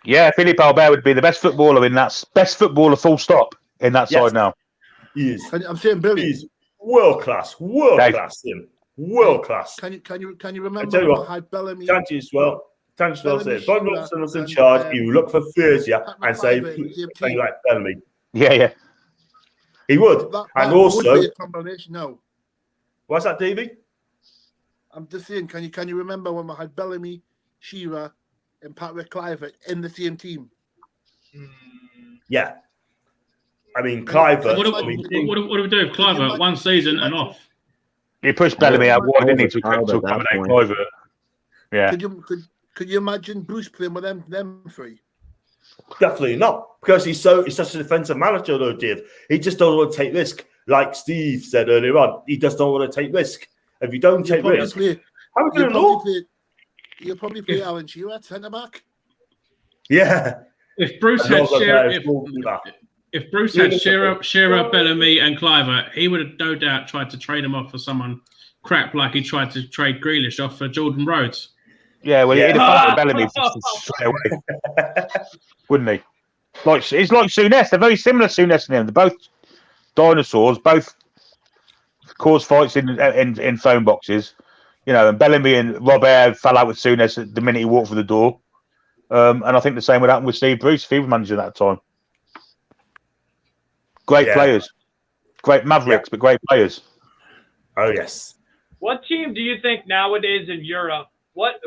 Yeah, Philippe Albert would be the best footballer in that full stop in that side now. He is. I'm saying Billy. He's world class. World class. Can you remember? I tell you what, had Bellamy. Tangi as well. Tangi well said. Bob Robson was in charge. He would look for Thursday and say, "Play like Bellamy." Yeah. He would. And also, would be a combination. No. What's that, Davey? I'm just saying. Can you remember when we had Bellamy, Shearer, and Patrick Kluivert in the same team? Yeah. I mean, Kluivert. What do we do with Kluivert? 1 season and off. He pushed Bellamy out wide, didn't he, to accommodate Kluivert? Yeah. Could you imagine Bruce playing with them three? Definitely not, because he's such a defensive manager, though, Dave. He just doesn't want to take risk. Like Steve said earlier on, he just don't want to take risk. If you don't take risk, how are we going to know? You'll probably play Alan Shearer at centre back. Yeah. If Bruce had Shearer, Bellamy, and Kluivert, he would have no doubt tried to trade him off for someone crap, like he tried to trade Grealish off for Jordan Rhodes. Yeah, well, he'd have found Bellamy straight away, wouldn't he? It's like Souness. They're very similar, Souness and him. They're both dinosaurs, both cause fights in phone boxes. You know, and Bellamy and Robert fell out with Souness the minute he walked through the door. And I think the same would happen with Steve Bruce if he was manager at that time. Great players. Great Mavericks, but great players. Oh, yes. What team do you think nowadays in Europe? What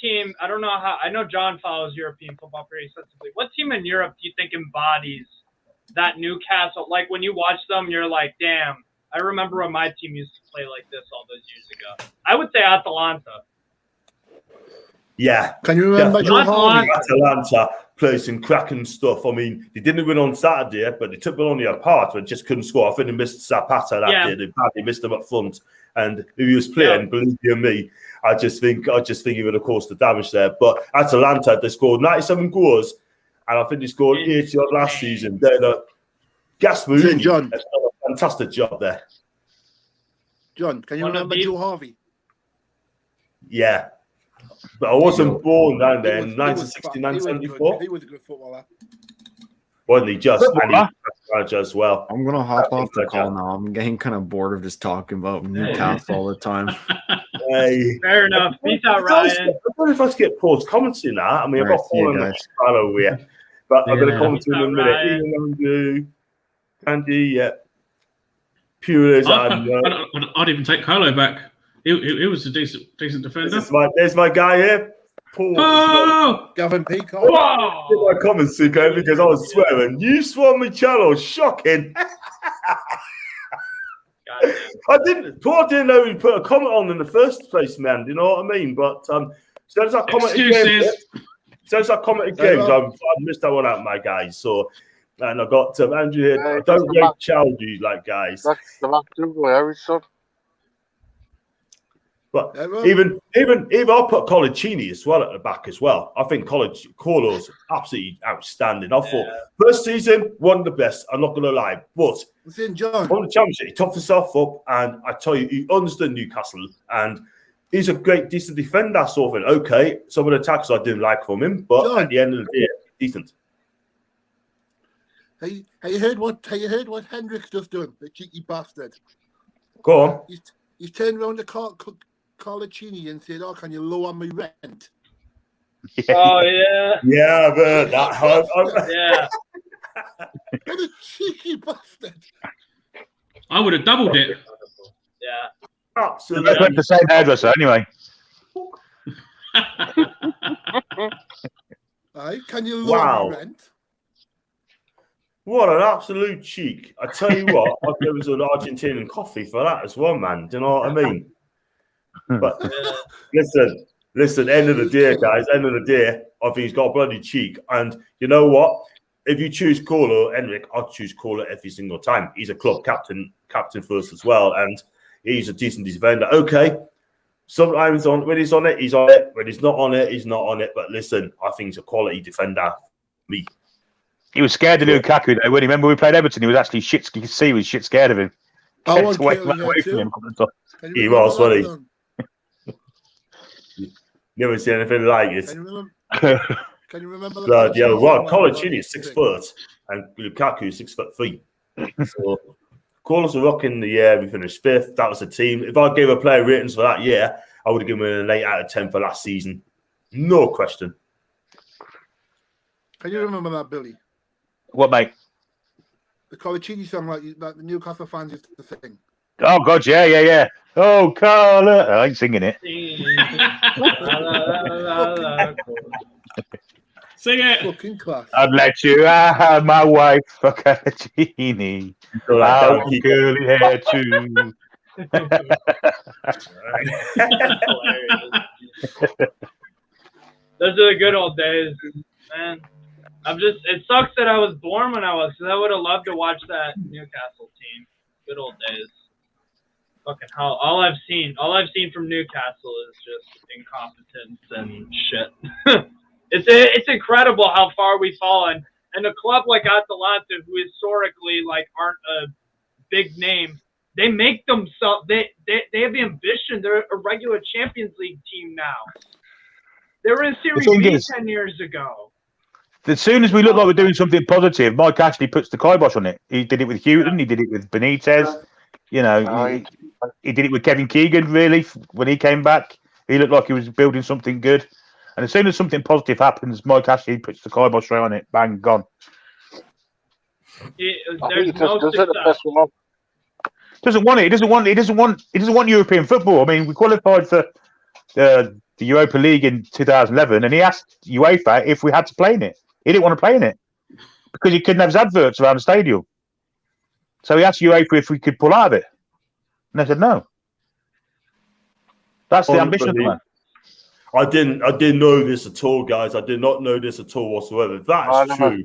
team? I don't know how. I know John follows European football pretty extensively. What team in Europe do you think embodies that Newcastle? Like when you watch them, you're like, damn. I remember when my team used to play like this all those years ago. I would say Atalanta. Yeah. Can you remember Atalanta played some cracking stuff. I mean, they didn't win on Saturday, but they took Bologna apart, but just couldn't score. I think they missed Zapata that day. They badly missed him up front. And if he was playing, believe you me, I just think he would have caused the damage there. But Atalanta, they scored 97 goals, and I think they scored 80 odd last season. They're the Gasparini. John, has done a fantastic job there. John, can you remember Joe Harvey? Yeah. But I wasn't born down there in 1969, 74. He was a good footballer. Wasn't he just? And he was manager as well. I'm going to hop off the call now. I'm getting kind of bored of just talking about Newcastle all the time. Hey. Fair enough. Peace out, Ryan. I don't know if I should get paused commenting now. I mean, I've got Paul and Sparrow here. But I'm going to comment in a minute. Andy, Pure I'd even take Carlo back. He was a decent defender. There's my guy here. Paul. Oh! Gavin Peacock. Whoa! My comments, Suko, because I was swearing. You swore my channel. Shocking. Paul didn't know he put a comment on in the first place, man. Do you know what I mean? But since I commented games, I missed that one out, my guys. So, and I got Andrew here. Don't rate Chowdy like guys. That's the last two, Harry, son. But even I'll put Colaccini as well at the back as well. I think Colo's absolutely outstanding. I thought first season, one of the best. I'm not going to lie, but John, on the championship, he toughed himself up, and I tell you, he understood Newcastle, and he's a great, decent defender. Sort of thing. Okay, some of the tackles I didn't like from him, but at the end of the day, decent. Have you heard what Hendrick's just done? The cheeky bastard. Go on. He's turned around to Colaccini and said, "Oh, can you lower my rent?" Yeah. Oh yeah. Yeah, I've heard that. Yeah. What a cheeky bastard! I would have doubled it. Yeah. Absolutely. That's the same hairdresser anyway. Aye, can you lower my rent? What an absolute cheek. I tell you what, I'd give us an Argentinian coffee for that as well, man. Do you know what I mean? But listen, end of the day, guys, end of the day, I think he's got a bloody cheek. And you know what? If you choose Colo, Henrik, I'll choose Colo every single time. He's a club captain first as well, and he's a decent defender. Okay, sometimes when he's on it, he's on it. When he's not on it, he's not on it. But listen, I think he's a quality defender. Me. He was scared of Lukaku, though. When remember we played Everton, he was actually shit. You could see he was shit scared of him. I want away to from him. He was, wasn't he? Never seen anything like it. Can you remember? Yeah, well, Colaccini is 6 foot, and Lukaku is 6'3". So, Colours are rocking the year. We finished 5th. That was the team. If I gave a player ratings for that year, I would have given him an 8 out of 10 for last season. No question. Can you remember that, Billy? What, mate? The Colaccini song, like the Newcastle fans used to sing. Oh, God, yeah. Oh, Carla. I ain't singing it. Sing it. Fucking class. I'd let you have my wife for Colaccini. I want curly hair, too. Those are the good old days, man. It sucks that I was born when I was, because I would have loved to watch that Newcastle team. Good old days. Fucking hell. All I've seen from Newcastle is just incompetence and shit. It's incredible how far we've fallen. And a club like Atalanta, who historically aren't a big name, they make themselves they have the ambition. They're a regular Champions League team now. They were in Serie B 10 years ago. As soon as we look like we're doing something positive, Mike actually puts the kibosh on it. He did it with Houghton. He did it with Benitez. You know, he did it with Kevin Keegan, really, when he came back. He looked like he was building something good. And as soon as something positive happens, Mike actually puts the kibosh on it. Bang, gone. There's no success. Doesn't want it. He doesn't want European football. I mean, we qualified for the Europa League in 2011, and he asked UEFA if we had to play in it. He didn't want to play in it because he couldn't have his adverts around the stadium. So he asked UEFA if we could pull out of it, and they said no. That's the ambition of the man. I didn't know this at all, guys. I did not know this at all whatsoever. If that's true,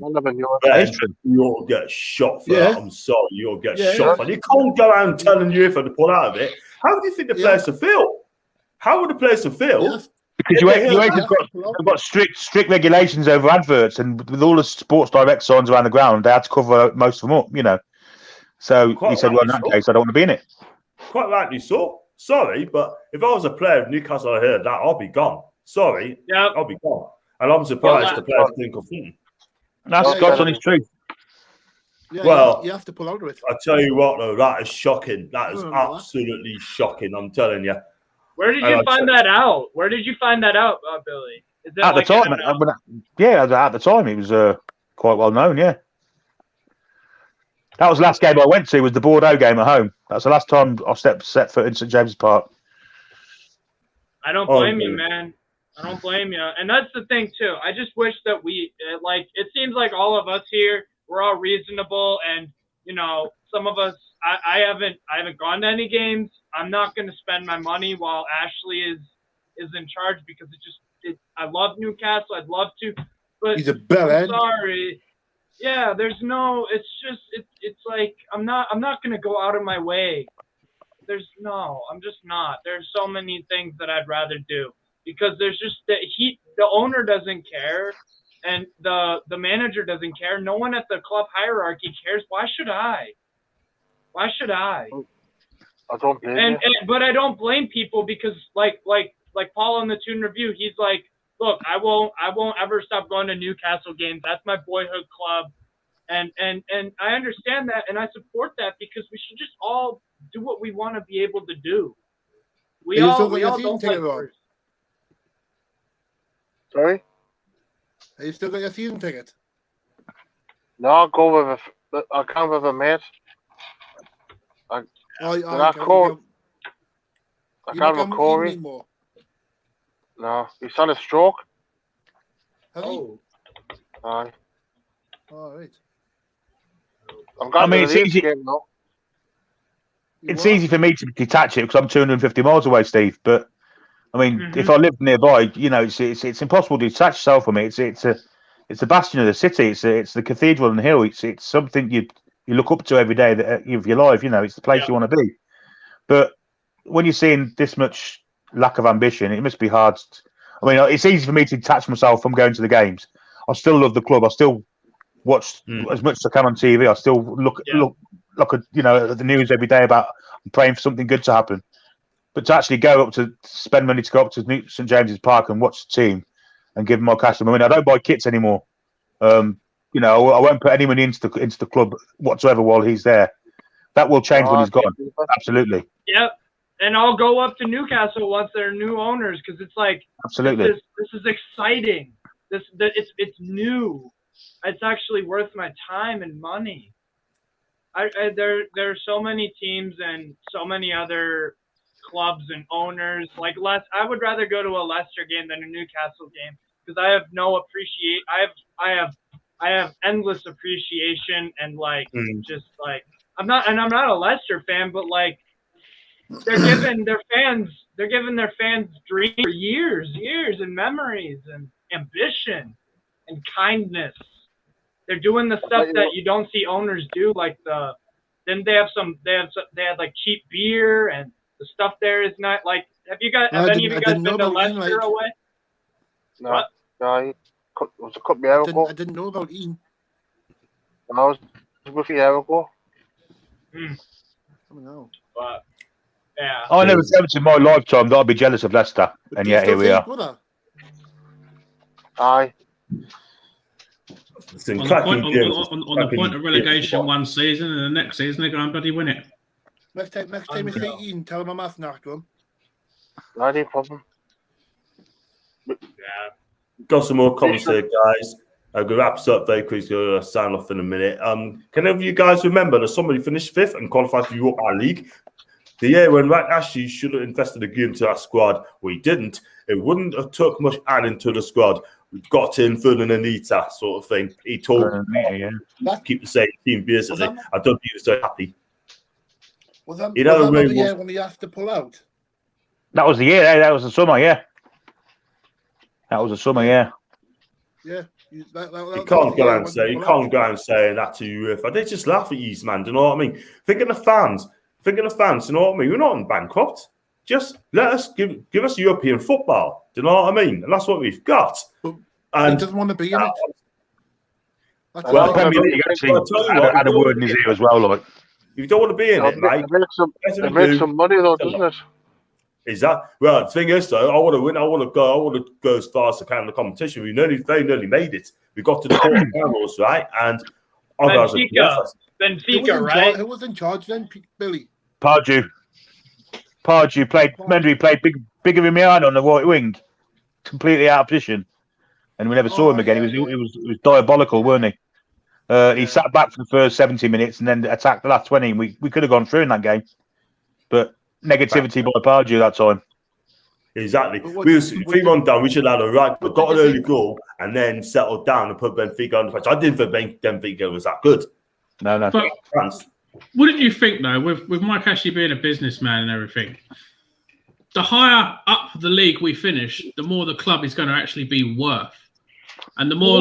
you'll get shot for that. I'm sorry, you'll get shot for that. You can't go around telling UEFA to pull out of it. How do you think the players will feel? How would the players feel? Yes. Because UEFA's got strict regulations over adverts, and with all the Sports Direct signs around the ground, they had to cover most of them up, you know. So he said, well, in that case, I don't want to be in it. Quite rightly so. Sorry, but if I was a player of Newcastle, I heard that, I'll be gone. Sorry, I'll be gone. And I'm surprised the players didn't go from. That's God's honest truth. Yeah, well, you have to pull out of it. I tell you what, though, that is shocking. That is absolutely shocking. I'm telling you. Where did you find that out? Where did you find that out, Billy? Is that at the time, at the time, it was quite well known. Yeah, that was the last game I went to. Was the Bordeaux game at home? That's the last time I set foot in St James's Park. I don't blame you, man. I don't blame you. And that's the thing too. I just wish that it seems like all of us here, we're all reasonable, and some of us. I haven't gone to any games. I'm not going to spend my money while Ashley is in charge, because I love Newcastle. I'd love to, but he's a bellend. Sorry. Yeah, there's no. It's just it's like I'm not going to go out of my way I'm just not. There's so many things that I'd rather do because there's just the owner doesn't care and the manager doesn't care. No one at the club hierarchy cares. Why should I? I don't blame you. But I don't blame people because like Paul on the Toon Review, he's like, look, I won't ever stop going to Newcastle games. That's my boyhood club. And I understand that and I support that because we should just all do what we want to be able to do. We all don't like first. Sorry? Are you still got your season ticket? No, I'll go I'll come with a mate. I can't with Corey. No, he's had a stroke. Oh. Aye. All right. It's easy. It's easy for me to detach it because I'm 250 miles away, Steve. But I mean, if I lived nearby, it's impossible to detach yourself from it. It's a bastion of the city. It's the cathedral and the hill. It's something you look up to every day of your life. It's the place you want to be. But when you're seeing this much lack of ambition, it must be hard. It's easy for me to detach myself from going to the games. I still love the club. I still watch as much as I can on TV. I still look at the news every day about praying for something good to happen. But to actually go up to spend money to go up to St James's Park and watch the team and give them my cash. I don't buy kits anymore. I won't put any money into the club whatsoever while he's there. That will change when he's gone. Absolutely. Yep. And I'll go up to Newcastle once they're new owners because it's like absolutely this is exciting. It's new. It's actually worth my time and money. There are so many teams and so many other clubs and owners. Like I would rather go to a Leicester game than a Newcastle game because I have no I have endless appreciation and just like I'm not a Leicester fan, but like they're giving their fans dreams for years and memories and ambition and kindness. They're doing the stuff that you don't see owners do, like they had like cheap beer and the stuff there is not like. Have any of you guys been to Leicester away? No, what? No, it was a couple of years ago. I didn't know about Ian. I was with a year ago. I don't know. But yeah, I never said in my lifetime that I'd be jealous of Leicester, and yet here we are. Aye. On the point of relegation one season, and the next season they're going to bloody win it. Next time you see Ian, tell him I'm asking after him. No problem. Yeah. Got some more comments here, guys. I'm going to wrap this up very quickly. Going to sign off in a minute. Can any of you guys remember that somebody finished 5th and qualified for the Europa League? The year when Ryan Ashley should have invested again into that squad, we didn't. It wouldn't have took much adding to the squad. We got in Ferdinand and Anita sort of thing. He told keep the same team basically. I don't think he was so happy. Was that the year when he asked to pull out? That was the year. That was the summer. Yeah. That was the summer. Yeah. Yeah. You can't go and say that to you. They just laugh at you, man. Do you know what I mean? Think of the fans. You know what I mean? We're not bankrupt. Just let us give us European football. Do you know what I mean? And that's what we've got. And he doesn't want to be in it. Well, Premier League actually had a word in his ear as well. Like, if you don't want to be in it, mate, it makes some money though, doesn't it? Is that well? The thing is, though, I want to win. I want to go as far as I can in the competition. We very nearly made it. We got to the quarterfinals, right? And Benfica, right? Who was in charge then, Billy? Pardew played. Remember, he played bigger than me on the right wing, completely out of position, and we never saw him again. He was diabolical, weren't he? He sat back for the first 70 minutes and then attacked the last 20. And we could have gone through in that game, but negativity by Pardew that time. Exactly. We was 3-1 down. We should have had a right, but got an early goal and then settled down and put Benfica on the pitch. I didn't think Benfica was that good. No. But wouldn't you think, though, with Mike Ashley being a businessman and everything, the higher up the league we finish, the more the club is going to actually be worth, and the more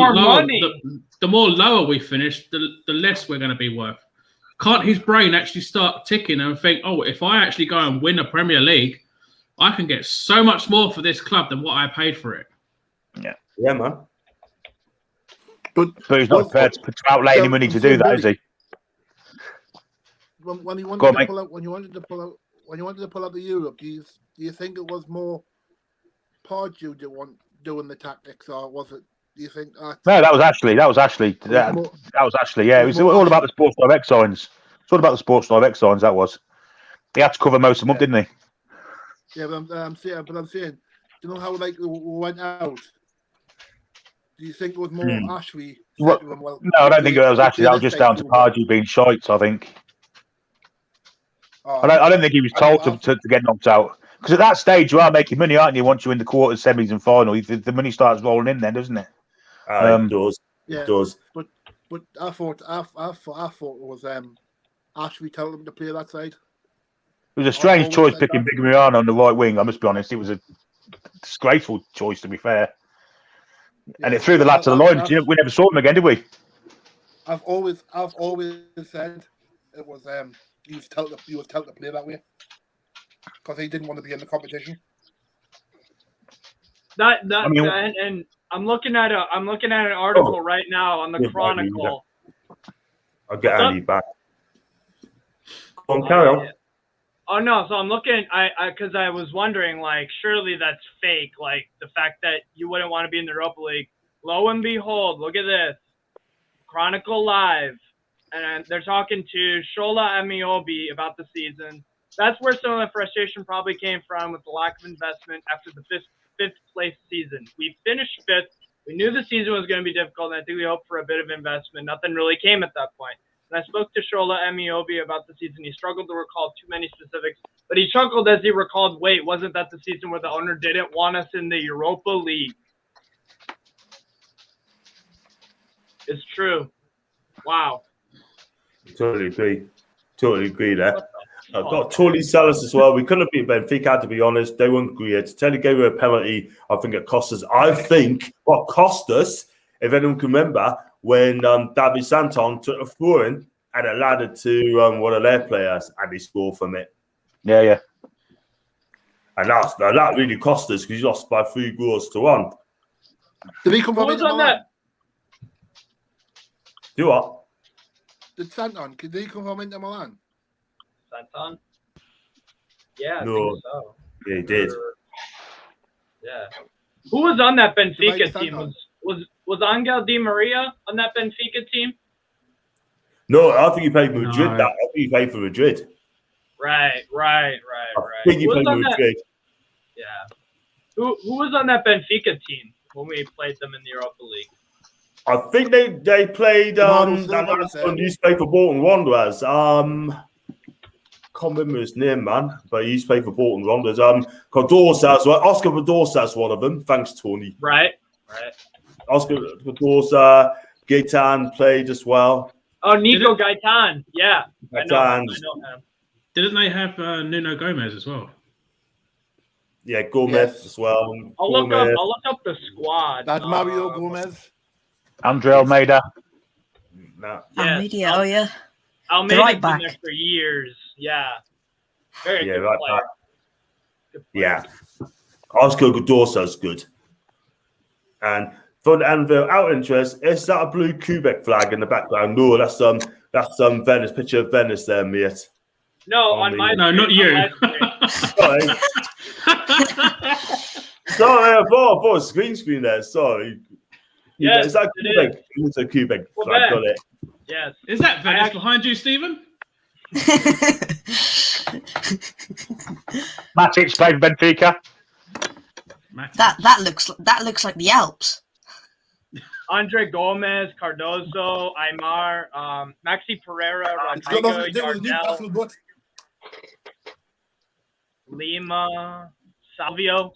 lower we finish, the less we're going to be worth. can't his brain actually start ticking and think, oh, if I actually go and win a Premier League, I can get so much more for this club than what I paid for it. Yeah, man. But he's not prepared to outlay any money to do that, is he? When you wanted to pull out, when you wanted to pull out the Europe, do you think it was more Pardew doing the tactics, or was it? Do you think? No, that was Ashley. That was Ashley. Yeah, it was all about the Sports Direct signs. It's all about the Sports Direct signs. That was. He had to cover most of them up, didn't he? Yeah, but I'm saying, do you know how like we went out? Do you think it was more Ashley? No, I don't think it was Ashley. That was just down to Pardew being shite, I think. I don't think he was told to get knocked out. Because at that stage, you are making money, aren't you? Once you're in the quarters, semis, and final, the money starts rolling in, then, doesn't it? It does. Yeah, it does. But I thought it was Ashley telling him to play that side. It was a strange choice picking Big Mariano on the right wing. I must be honest. It was a disgraceful choice, to be fair. Yeah, and it threw the lad to the line. We never saw him again, did we? I've always said it was he was told to play that way because he didn't want to be in the competition. And I'm looking at an article right now on the Chronicle. I'll get Andy back. Go on, carry on. Oh no! So I'm looking. Because I was wondering, like, surely that's fake. Like the fact that you wouldn't want to be in the Europa League. Lo and behold, look at this, Chronicle Live, and they're talking to Shola Amiobi about the season. That's where some of the frustration probably came from with the lack of investment after the fifth place season. We finished fifth. We knew the season was going to be difficult, and I think we hoped for a bit of investment. Nothing really came at that point. And I spoke to Shola Amiobi about the season. He struggled to recall too many specifics, but he chuckled as he recalled, wait, wasn't that the season where the owner didn't want us in the Europa League? It's true. Wow. Totally agree there. I've got Tony Salas as well. We couldn't beat Benfica, to be honest. They weren't great. Telly gave her a penalty. I think it cost us. I think what cost us, if anyone can remember, when David Santon took a throw in and it landed to one of their players and he scored from it. Yeah. And that really cost us because you lost by 3-1. Did he come from on that? Do what? Did Santon? Did he come from Inter Milan? Santon? Yeah, I no. think so. Yeah, he did. Yeah. Who was on that Benfica team? Was Angel Di Maria on that Benfica team? No, I think he played Madrid. I think he played for Madrid. Right. I think he played for Madrid. Yeah. Who was on that Benfica team when we played them in the Europa League? I think they played that used to play for Bolton Wanderers. Can't remember his name, man, but he used to play for Bolton Wanderers. Cardosa as well. Oscar Cardosa's one of them. Thanks, Tony. Right. Oscar Cardosa, Gaetan played as well. Oh, Nico Gaetan. Yeah. I know him. Didn't they have Nuno Gomez as well? Yeah, Gomez as well. I'll look up the squad. That's Mario Gomez. Andre Almeida. No. Almeida, oh yeah. Almeida's been there for years. Yeah. Very good right player. Good player. Yeah. Oscar Cardosa's good. And for the Anvil, out of interest, is that a blue Quebec flag in the background? No, that's Venice, picture of Venice there, mate. No, on my no, not you. Sorry. Sorry, I thought screen there. Sorry. Yes, is that Quebec? It's a Quebec flag, got it. Yes. Is that Venice behind you, Stephen? Matic played Benfica. That looks like the Alps. Andre Gomez, Cardoso, Aymar, Maxi Pereira, Rodrigo, Yardel, Lima, Salvio's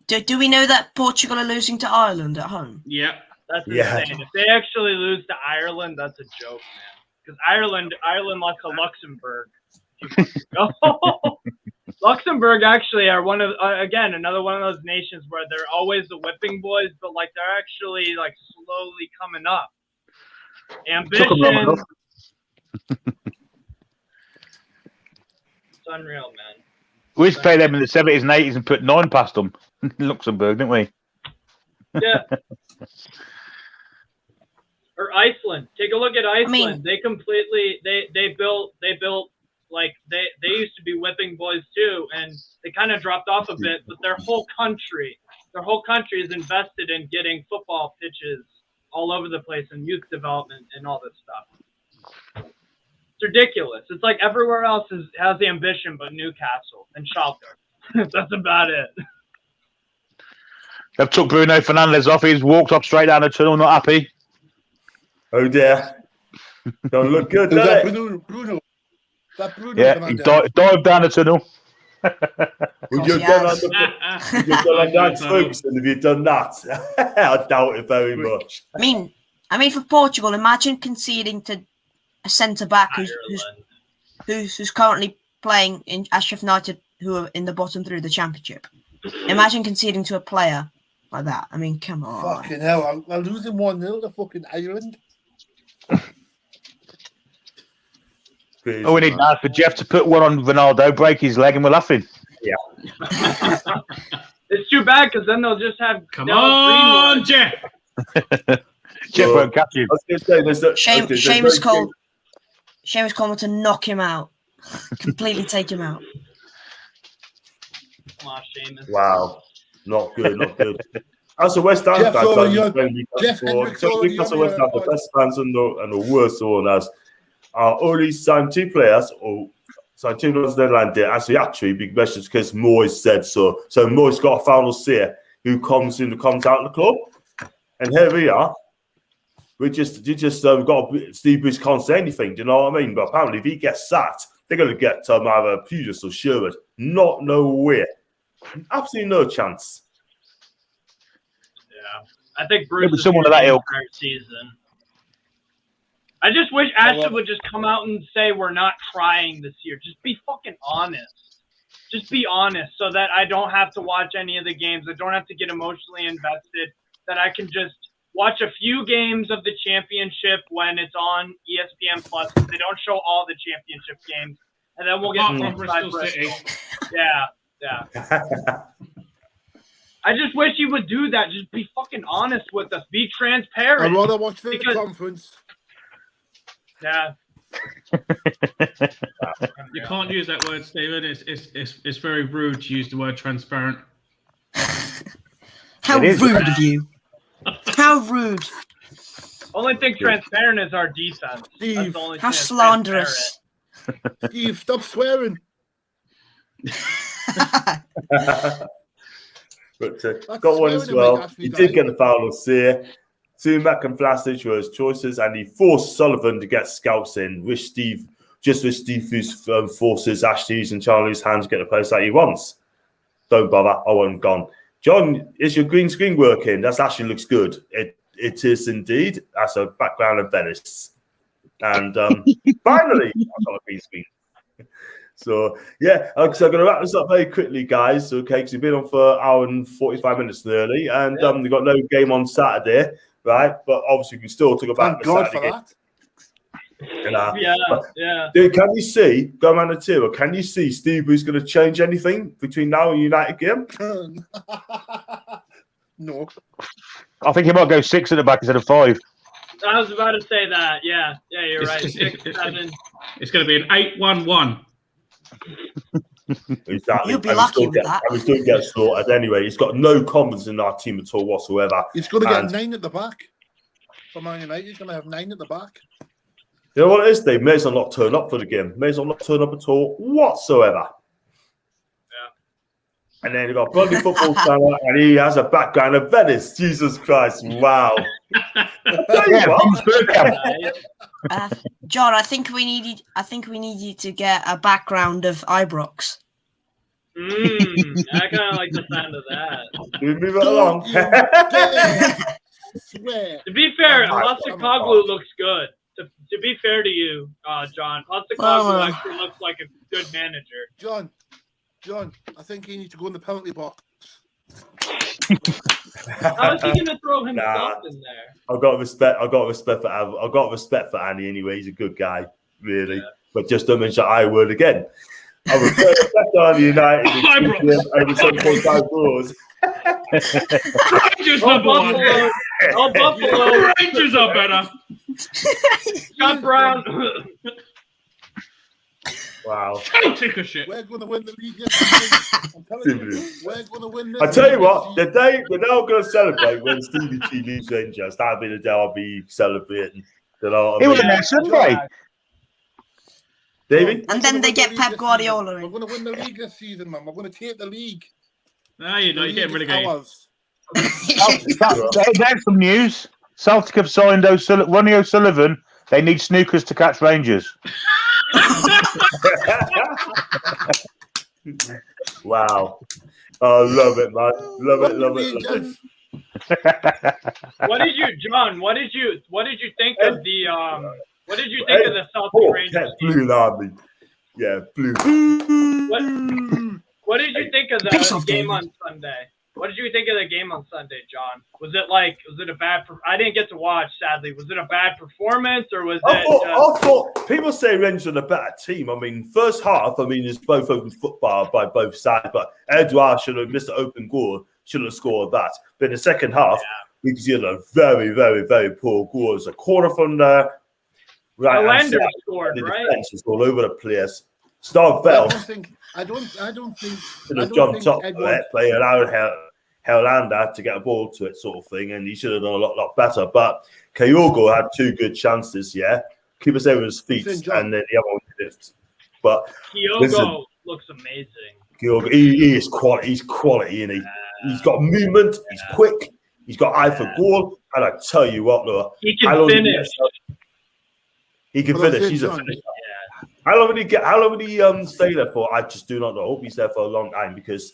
good. Do we know that Portugal are losing to Ireland at home? Yeah. That's insane. If they actually lose to Ireland, that's a joke, man. Because Ireland lost to Luxembourg. Luxembourg actually are one of another one of those nations where they're always the whipping boys, but like they're actually like slowly coming up. Ambition. unreal, man. We used to play them in the 70s and 80s and put 9 past them in Luxembourg, didn't we? Yeah. Or Iceland. Take a look at Iceland. They completely they built like they used to be whipping boys too, and they kind of dropped off a bit, but their whole country is invested in getting football pitches all over the place and youth development and all this stuff. It's ridiculous. It's like everywhere else has the ambition but Newcastle and Schalke. That's about it. They've took Bruno Fernandes off. He's walked up straight down the tunnel, not happy. Oh dear. Don't look good, does it? Bruno. That Bruno Yeah, he dived down the tunnel. Would you have done that, Ferguson, if you'd done that? I doubt it very much. I mean, for Portugal, imagine conceding to a centre back who's currently playing in Sheffield United, who are in the bottom 3 of the Championship. Imagine conceding to a player like that. I mean, come on. Fucking hell! I'm losing 1-0 to fucking Ireland. Oh, we need now for Jeff to put one on Ronaldo, break his leg, and we're laughing. Yeah. It's too bad because then they'll just have. Come on, Jeff. Jeff won't catch you. Seamus Coleman to knock him out, completely take him out. Come on, Seamus. Wow, not good. As a West Ham fan, Newcastle West Ham, the best fans and the worst owners are only signed 2 players or signed 2 players in Netherlands. Actually, big questions because Moyes said so. So Moyes got a final say who comes out of the club, and here we are. You just got Steve Bruce can't say anything. Do you know what I mean? But apparently, if he gets sacked, they're going to get either Pulis or Sherwood. No way. Absolutely no chance. Yeah, I think Bruce is someone of that ilk season. I just wish Ashton would just come out and say we're not trying this year. Just be fucking honest. Just be honest, so that I don't have to watch any of the games. I don't have to get emotionally invested. That I can just watch a few games of the championship when it's on ESPN Plus. They don't show all the championship games, and then we'll get from Bristol City. Yeah. I just wish he would do that. Just be fucking honest with us. Be transparent. I'd rather watch the conference. Yeah. You can't use that word, Stephen. It's very rude to use the word transparent. How rude of you. How rude. Only thing transparent is our defense. Steve, that's the only how slanderous. Steve, stop swearing. But got one as well. He did get the final say. Sumac and Vlasic were his choices, and he forced Sullivan to get scouts in, with Steve forces Ashley's and Charlie's hands to get the place that he wants. Don't bother. I want gone. John, is your green screen working? That actually looks good. It is indeed. That's a background of Venice. And finally, I've got a green screen. So, yeah, so I'm going to wrap this up very quickly, guys, okay, because we've been on for an hour and 45 minutes nearly, and we've got no game on Saturday, right? But obviously, we can still talk about the Saturday game. Yeah. Dude, can you see, going around the table, can you see Steve Bruce going to change anything between now and United game? No. I think he might go 6 at the back instead of 5. I was about to say that. Yeah, you're right. 6, 7. It's going to be an 8-1-1. Exactly. You'll be lucky with that. And we still get slaughtered anyway. He's got no confidence in our team at all whatsoever. He's going to get 9 at the back. For Man United, he's going to have 9 at the back. You know what it is, Dave? May as well not turn up for the game. May as well not turn up at all whatsoever. Yeah. And then you've got bloody football channel, and he has a background of Venice. Jesus Christ! Wow. John, I think we need you to get a background of Ibrox. I kind of like the sound of that. We move it along. To be fair, Postecoglou looks good. To be fair to you, John, Postecoglou actually looks like a good manager. John, I think you need to go in the penalty box. How is he going to throw himself in there? I've got respect for Annie anyway. He's a good guy, really. Yeah. But just don't mention I word again. I would put a bet on United over 7.5 goals. Rangers number one. Oh, Buffalo. Rangers are better. Scott Brown. Wow. Take a shit. We're going to win the league this season. I'm telling you, we're going to win this. I tell you what, the day we're now going to celebrate when Stevie G leaves Rangers, that'll be the day I'll be celebrating. You know what I mean? It was next Sunday. Davey? And then they get Pep Guardiola in. We're going to win the league this season, man. We're going to take the league. No, you're not. You're getting relegated. There's some news. Celtic have signed Ronnie O'Sullivan. They need snookers to catch Rangers. Wow. I love it, man. Love it. What did you, John? What did you think of the What did you think of the Celtic Rangers? Blue Army. Yeah, blue. What did you think of the game on Sunday? What did you think of the game on Sunday, John? Was it a bad? I didn't get to watch, sadly. Was it a bad performance, or was it? I thought people say Rangers are a better team. I mean, first half, it's both open football by both sides, but Edouard should have missed an open goal, should have scored that. But in the second half, we could see a very, very, very poor goal. There's a corner from there. Right, Lander scored, the right? defense is all over the place. Starveld. I don't think. Should have jumped up there, play allowed Helander to get a ball to it, sort of thing, and he should have done a lot better. But Kyogo had two good chances, keep us over his feet, and then the other one didn't. But Kyogo looks amazing. Kyogo, he is quality. He's quality, and he's got movement. He's quick. He's got eye for goal. And I tell you what, Noah, he can finish. He can finish. He's a finisher. How long would he stay there for? I just do not know. I hope he's there for a long time because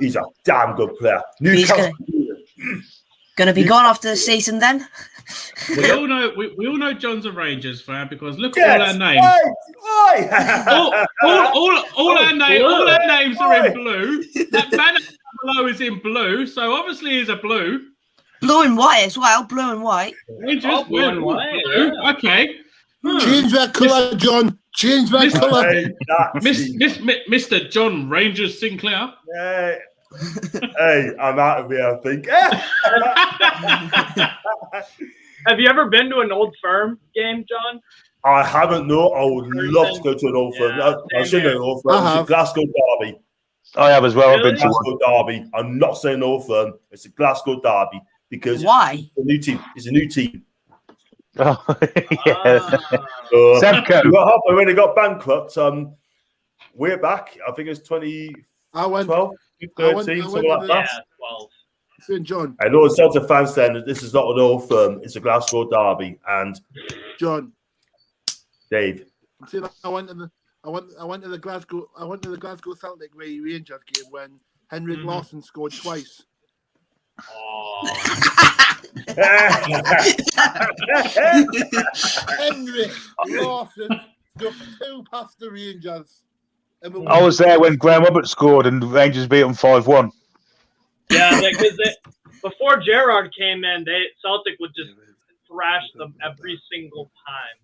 he's a damn good player. Newcastle Gonna be gone after the season then. We all know John's a Rangers fan because look at all our names. All our names are in blue. That banner below is in blue, so obviously he's a blue. Blue and white as well. Blue and white. Rangers, blue and white. Yeah. Okay. Change that colour, John. Change that colour. Mr. John Rangers Sinclair. Hey, I'm out of here, I think. Have you ever been to an Old Firm game, John? I haven't, no. I would love to go to an Old Firm. I should go to an Old Firm. It's a Glasgow derby. I have as well. Really? I've been to Glasgow derby. I'm not saying Old Firm. It's a Glasgow derby because why? It's a new team. It's a new team. Oh, yeah. Semco. What happened when they got bankrupt? We're back. I think it's 2012, 13, something like that. Yeah, 12. St. John. I know Celtic fans saying that this is not an Old Firm. It's a Glasgow derby. And John, Dave. See, I went to the Glasgow Celtic Rangers game when Henrik Larsson scored twice. Henrik Larsson got 2 past the Rangers. I was there when Graham Roberts scored and Rangers beat them 5-1. Yeah, because before Gerrard came in, Celtic would just thrash them every single time.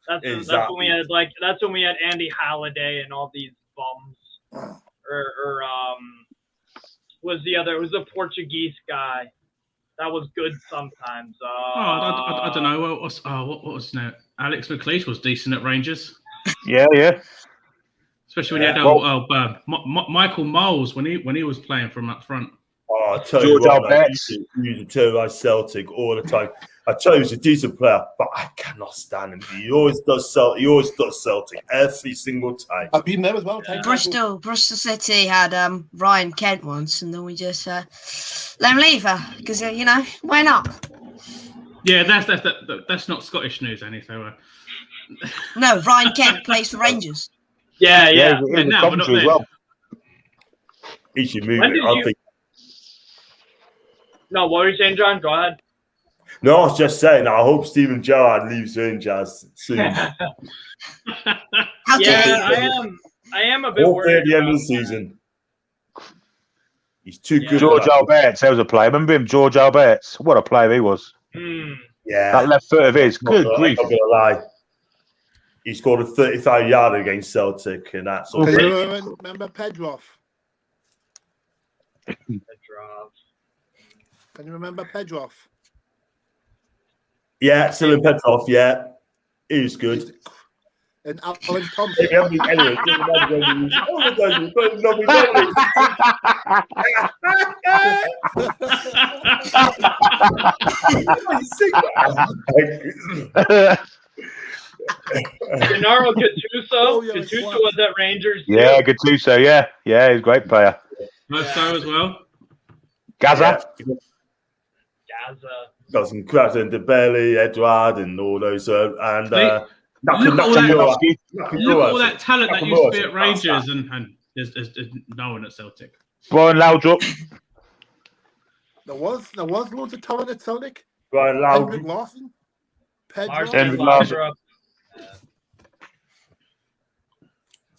That's when we had Andy Halliday and all these bums. Or was the Portuguese guy that was good sometimes. I don't know. What was now? Alex McLeish was decent at Rangers. Yeah. Especially when he had Michael Moles when he was playing from up front. Oh, I tell you what, he used to terrorise Celtic all the time. I tell you, he's a decent player, but I cannot stand him. He always does Celtic every single time. I've been there as well. Bristol City had Ryan Kent once, and then we just let him leave because why not? Yeah, that's not Scottish news, Annie. So no, Ryan Kent plays for Rangers. Yeah. Now, but not then. Well. He should move it. No, what were you saying, John? Go ahead. No, I was just saying, I hope Steven Gerrard leaves Rangers soon. I am a bit worried. At the end of the season. He's too good. George Alberts, there was a player. Remember him, George Alberts? What a player he was. Yeah. That left foot of his. Good grief. I'm not going to lie. He scored a 35-yarder against Celtic, and that's all. Can you remember Pedroff? Can you remember Pedroff? Yeah, Dylan Petrov. Yeah, he was good. And Alan Thompson. Anyway, Gennaro Gattuso. Gattuso was at Rangers. Yeah, Gattuso. Yeah, he's a great player. Musto as well. Gaza. Gaza. Got some cracks in DeBelly, Edouard, and all those. And look at all that talent that used to be at Rangers, and there's no one at Celtic. Brian Laudrup. There was loads of talent at Celtic. Brian Hendrik Laudrup. Larson. Hendrik Larson.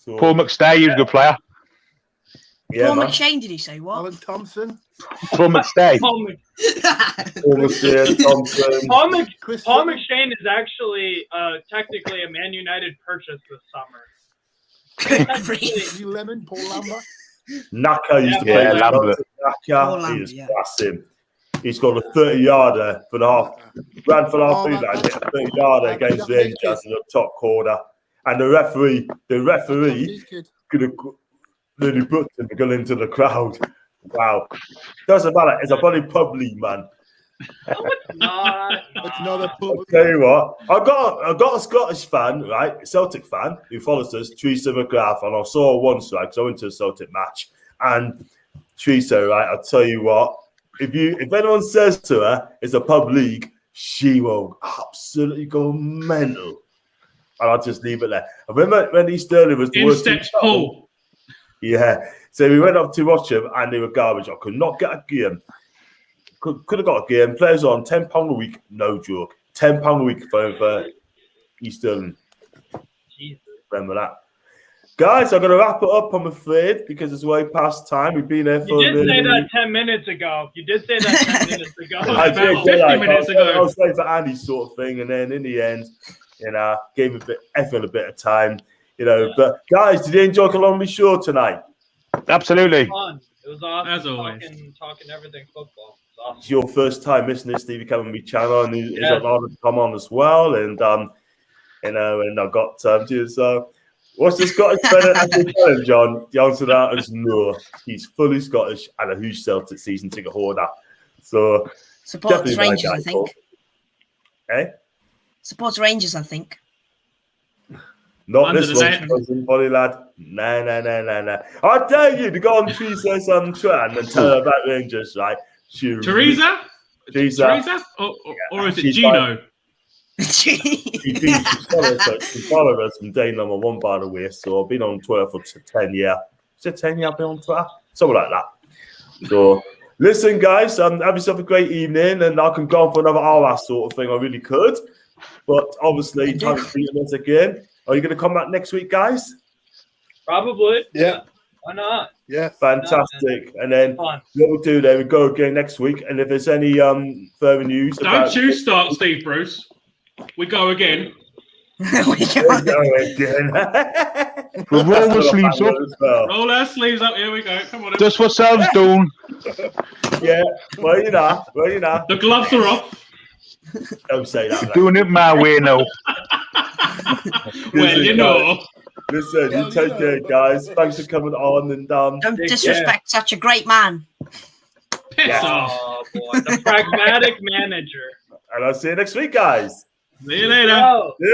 Paul McStay, he was a good player. Paul McShane, did he say what? Alan Thompson. Paul McStay. Paul McShane is actually technically a Man United purchase this summer. Lemon, Paul Lambert. Naka used to play Lambert. Naka, he was classing. He scored a 30-yarder for the half. Ran for the half through that, hit a 30-yarder against Rangers in the top corner. And the referee could have really booked him to go into the crowd. Wow. Doesn't matter. It's a bloody pub league, man. No, it's not. It's not a pub. I'll tell you what. I got a Scottish fan, right? Celtic fan, who follows us, Teresa McGrath, and I saw her once, right? Because I went to a Celtic match. And Teresa, right, I'll tell you what. If anyone says to her it's a pub league, she will absolutely go mental. And I'll just leave it there. I remember when East Stirling was the worst team. Paul. Yeah. So we went up to watch them and they were garbage. I could not get a game. Could have got a game. Players on £10 a week, no joke. £10 a week for East Stirling. Jesus. Remember that. Guys, I'm going to wrap it up, I'm afraid, because it's way past time. We've been here for You did say that 10 minutes ago. You did say that 10 minutes ago. I did, 50 minutes ago. I was waiting for Andy sort of thing, and then in the end, gave everyone a bit of time, But guys, did you enjoy Columbia Show tonight? Absolutely. It was awesome. As always. Talking everything football. Awesome. It's your first time listening to Stevie coming on my channel, and he's allowed to come on as well. And and I got to. So, what's the Scottish better than John? The answer to that is no. He's fully Scottish and a huge Celtic season ticket holder. So, supports Rangers, I think. Supports Rangers, I think. Not this one, body lad. No. I dare you to go on Teresa's Twitter and tell her about Rangers, right? Teresa? Or is it Gino? She followed us from day number 1, by the way. So I've been on Twitter for 10 years. Is it 10 years I've been on Twitter? Something like that. So listen, guys, have yourself a great evening, and I can go on for another hour sort of thing. I really could. But obviously, time to beat us again. Are you going to come back next week, guys? Probably. Yeah. Why not? Yeah. Fantastic. And then what we'll do then, we go again next week. And if there's any further news, don't you start, Steve Bruce. We go again. We'll roll the sleeves up. Roll our sleeves up. Here we go. Come on. Just what Sam's doing. Yeah. Well, you know. The gloves are off. Don't say that. You're doing it my way now. Well, you know. Listen, you take care, guys. Thanks for coming on. And don't disrespect such a great man. Oh, boy. The pragmatic manager. And I'll see you next week, guys. See you later.